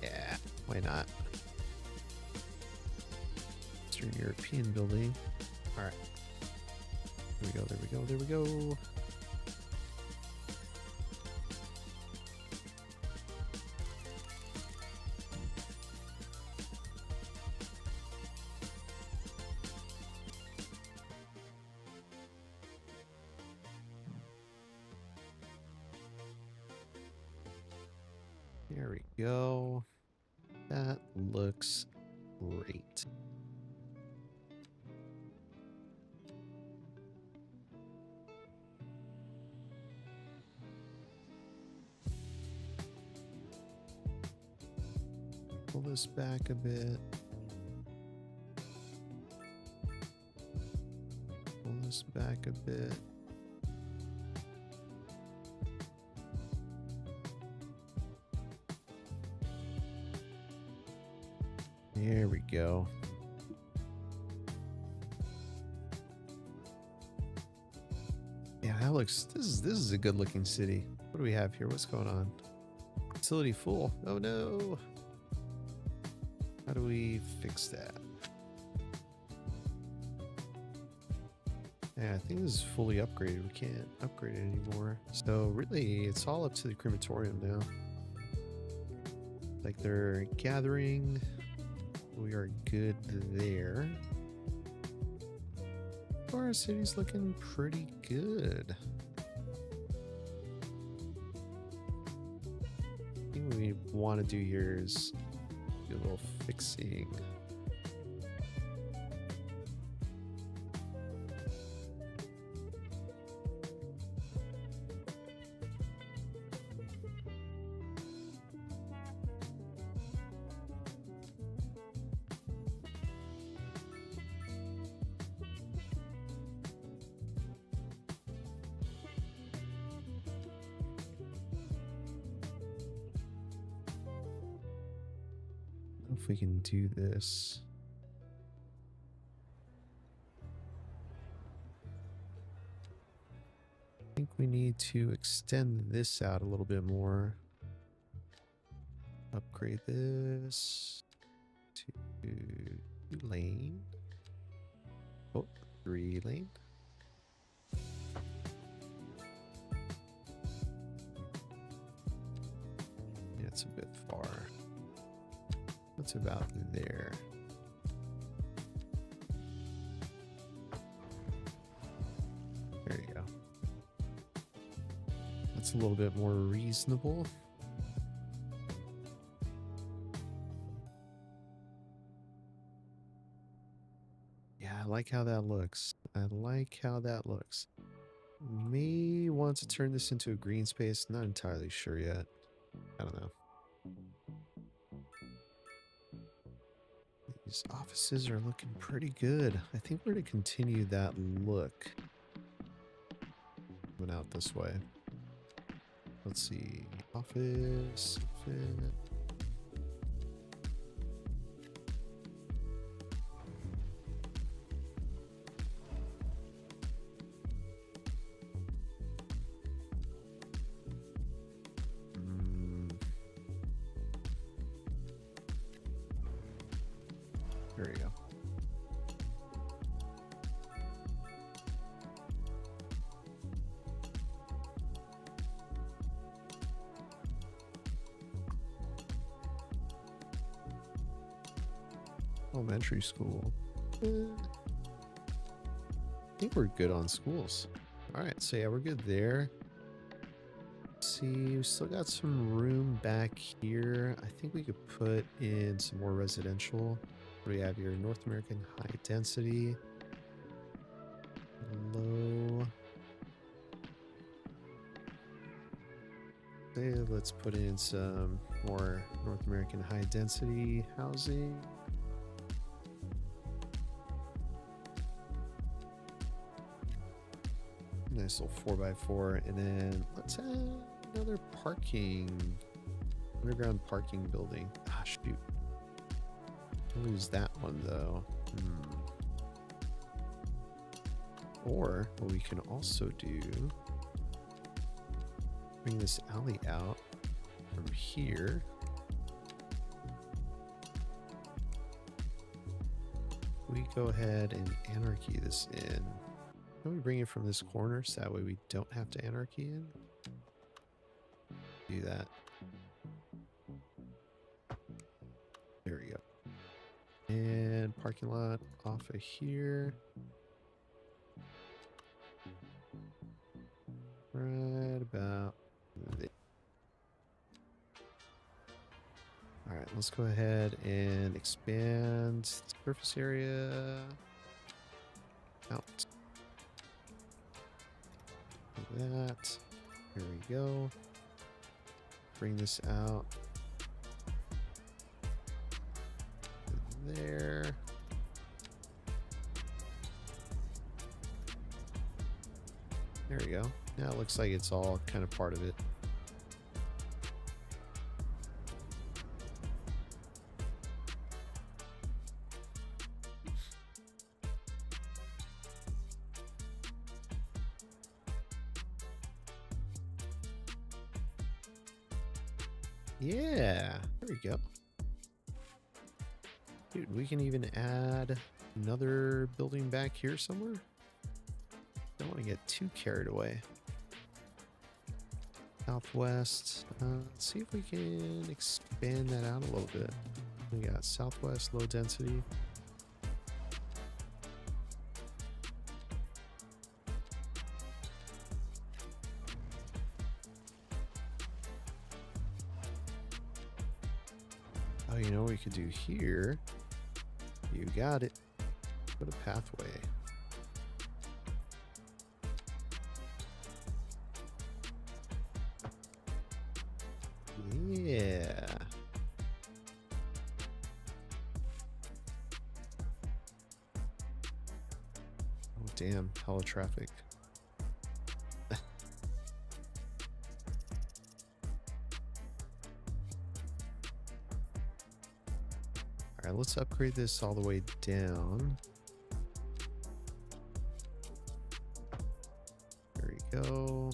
Yeah, why not? Eastern European building. All right. There we go, there we go, there we go. There we go. That looks great. Pull this back a bit. Pull this back a bit. There we go. Yeah, that looks. This is a good looking city. What do we have here? What's going on? Facility full. Oh no. How do we fix that? Yeah, I think this is fully upgraded. We can't upgrade it anymore. So really, it's all up to the crematorium now. Like they're gathering. We are good there. Our city's looking pretty good. I think what we want to do here is do a little fixing. If we can do this. I think we need to extend this out a little bit more. Upgrade this to 2 lane. Oh, 3 lane. Yeah, it's a bit far. What's about there? There you go. That's a little bit more reasonable. Yeah, I like how that looks. I like how that looks. May want to turn this into a green space. Not entirely sure yet. I don't know. These offices are looking pretty good. I think we're going to continue that look. Coming out this way. Let's see. Office. Fit. There we go. Elementary school. I think we're good on schools. All right, so yeah, we're good there. Let's see, we still got some room back here. I think we could put in some more residential. What do we have here? North American high density. Low. Okay, let's put in some more North American high density housing. Nice little 4x4, and then let's add another underground parking building. Ah, shoot. I'll lose that one though. Or what we can also do, bring this alley out from here. We go ahead and anarchy this in. Can we bring it from this corner so that way we don't have to anarchy in? Do that. There we go. And parking lot off of here. Right about there. All right, let's go ahead and expand surface area out. Like that. Here we go. Bring this out. There. There we go. Now it looks like it's all kind of part of it. Yeah, there we go. Dude, we can even add another building back here somewhere. Don't want to get too carried away. Southwest. Let's see if we can expand that out a little bit. We got southwest, low density. Oh, you know what we could do here? You got it. Put a pathway. Yeah. Oh, damn. Hella traffic. All right, let's upgrade this all the way down. There we go.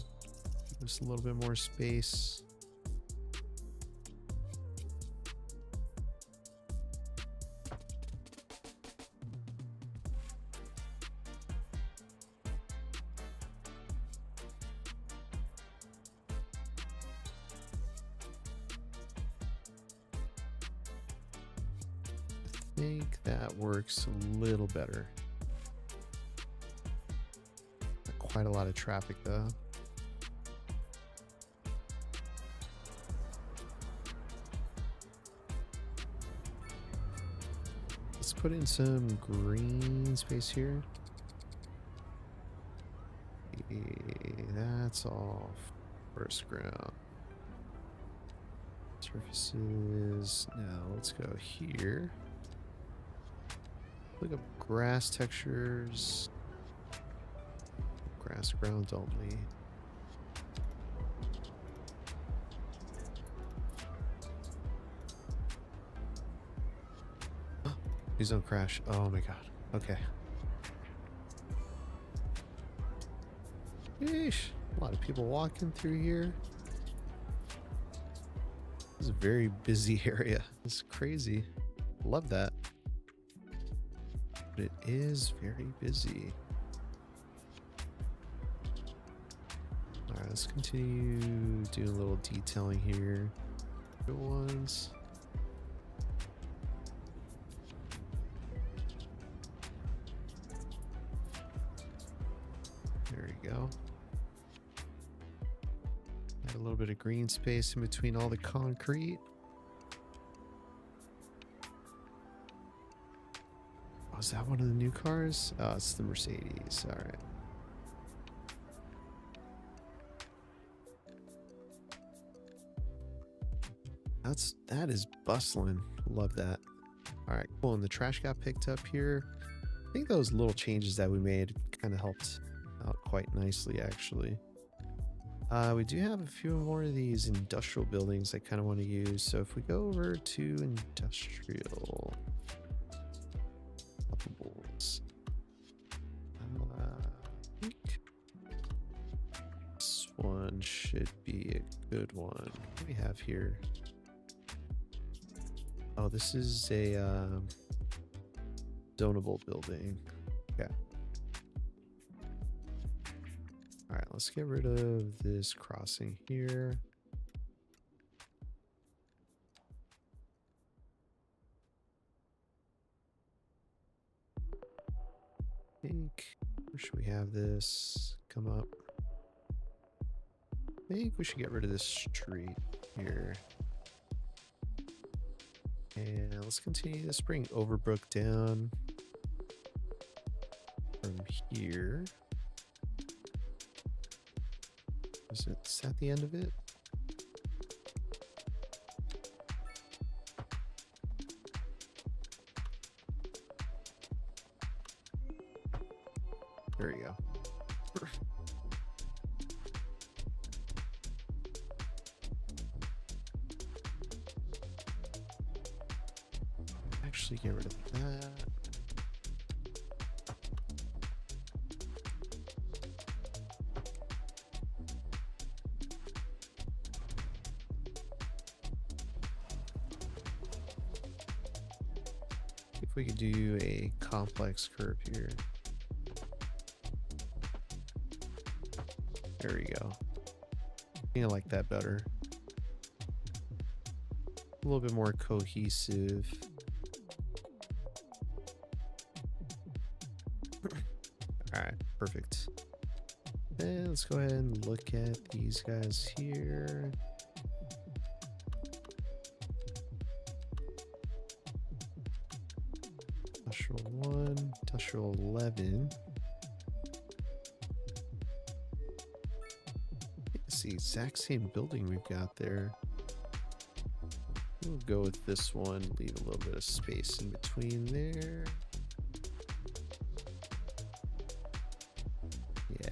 Give us a little bit more space. I think that works a little better. Not quite a lot of traffic though. Let's put in some green space here. That's all first ground. Surfaces. Now let's go here. Look up grass textures. Grass ground only. Please don't crash. Oh my god. Okay. Yeesh. A lot of people walking through here. This is a very busy area. It's crazy. Love that. But it is very busy. Alright, let's continue doing a little detailing here. Good ones. There we go. Add a little bit of green space in between all the concrete. Oh, is that one of the new cars? Oh, it's the Mercedes. All right. That is bustling. Love that. All right, cool. And the trash got picked up here. I think those little changes that we made kind of helped out quite nicely, actually. We do have a few more of these industrial buildings I kind of want to use. So if we go over to industrial, I think this one should be a good one. What do we have here? Oh, this is a zonable building. Okay. All right, let's get rid of this crossing here. I think, where should we have this come up? I think we should get rid of this street here. And let's continue this, bring Overbrook down from here. Is that the end of it? There you go. Actually, get rid of that. if we could do a complex curve here. There we go. I think I like that better. A little bit more cohesive. Alright, perfect. And let's go ahead and look at these guys here. Industrial 1, Industrial 11. It's the exact same building we've got there. We'll go with this one, leave a little bit of space in between there. Yeah.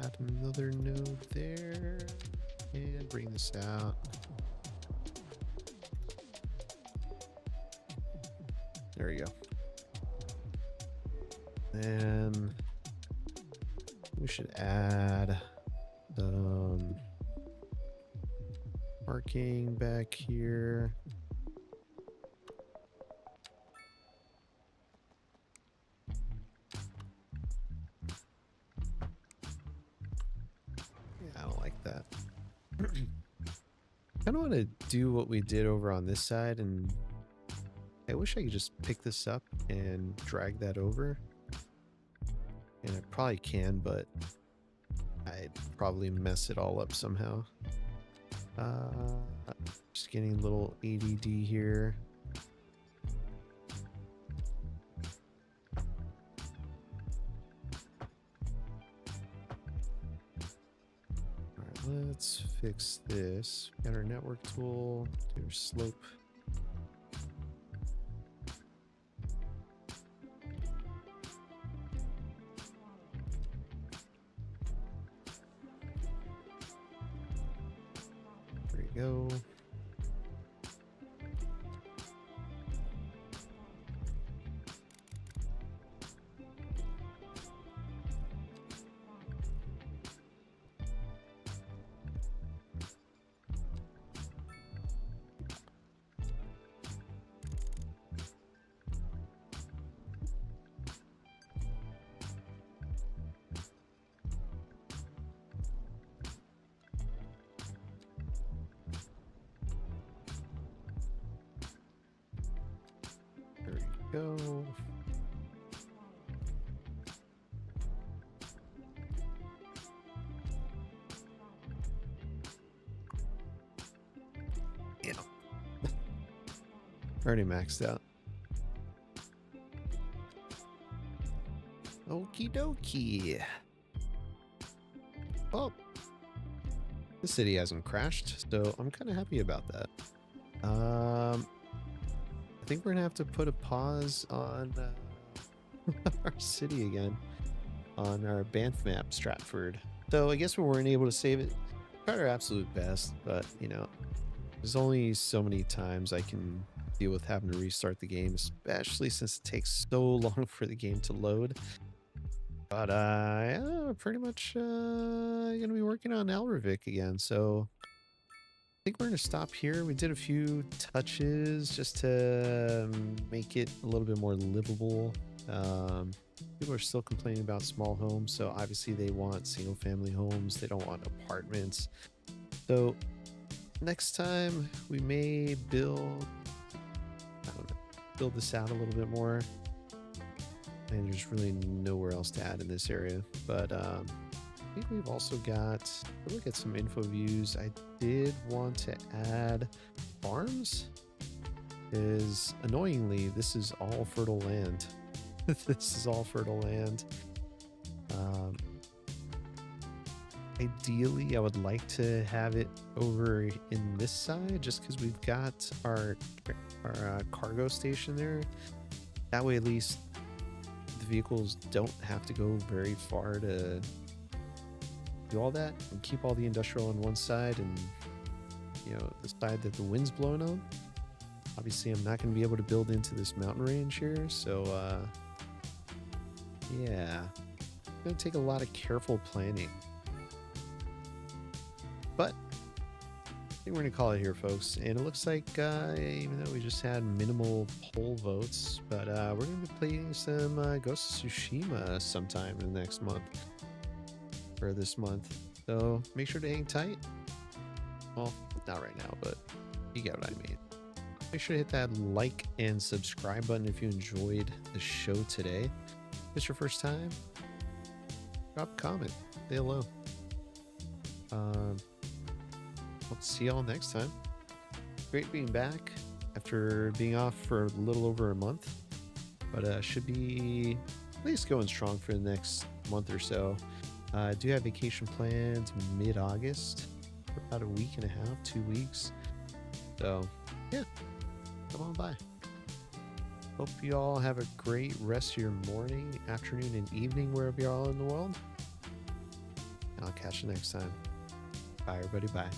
Add another node there and bring this out. There we go. Then we should add some parking back here. I don't like that. I kind of want to do what we did over on this side, and I wish I could just pick this up and drag that over. And I probably can, but I'd probably mess it all up somehow. Just getting a little ADD here. Let's fix this. Got our network tool, do our slope. There you go. Go. Yeah. Already maxed out. Okie dokie. Oh, the city hasn't crashed, so I'm kind of happy about that. I think we're gonna have to put a pause on our city again on our Banff map, Stratford. So I guess we weren't able to save it. Tried our absolute best, but you know, there's only so many times I can deal with having to restart the game, especially since it takes so long for the game to load. But yeah, pretty much gonna be working on Alravik again, so I think we're going to stop here. We did a few touches just to make it a little bit more livable. People are still complaining about small homes, so obviously they want single family homes. They don't want apartments. So next time we may build this out a little bit more. And there's really nowhere else to add in this area. But I think we've also got, look at some info views. I did want to add farms, because annoyingly, this is all fertile land. This is all fertile land. ideally I would like to have it over in this side just because we've got our cargo station there. That way at least the vehicles don't have to go very far to do all that, and keep all the industrial on one side and, you know, the side that the wind's blowing on. Obviously I'm not going to be able to build into this mountain range here, so yeah, it's going to take a lot of careful planning. But I think we're going to call it here, folks. And it looks like, even though we just had minimal poll votes, but we're going to be playing some Ghost of Tsushima sometime in the next month. For this month. So make sure to hang tight. Well, not right now, but you get what I mean. Make sure to hit that like and subscribe button if you enjoyed the show today. If it's your first time, drop a comment. Say hello. I'll see y'all next time. Great being back after being off for a little over a month. But should be at least going strong for the next month or so. I do have vacation plans mid-August for about a week and a half, 2 weeks. So, yeah, come on by. Hope you all have a great rest of your morning, afternoon, and evening wherever you're all in the world. And I'll catch you next time. Bye, everybody. Bye.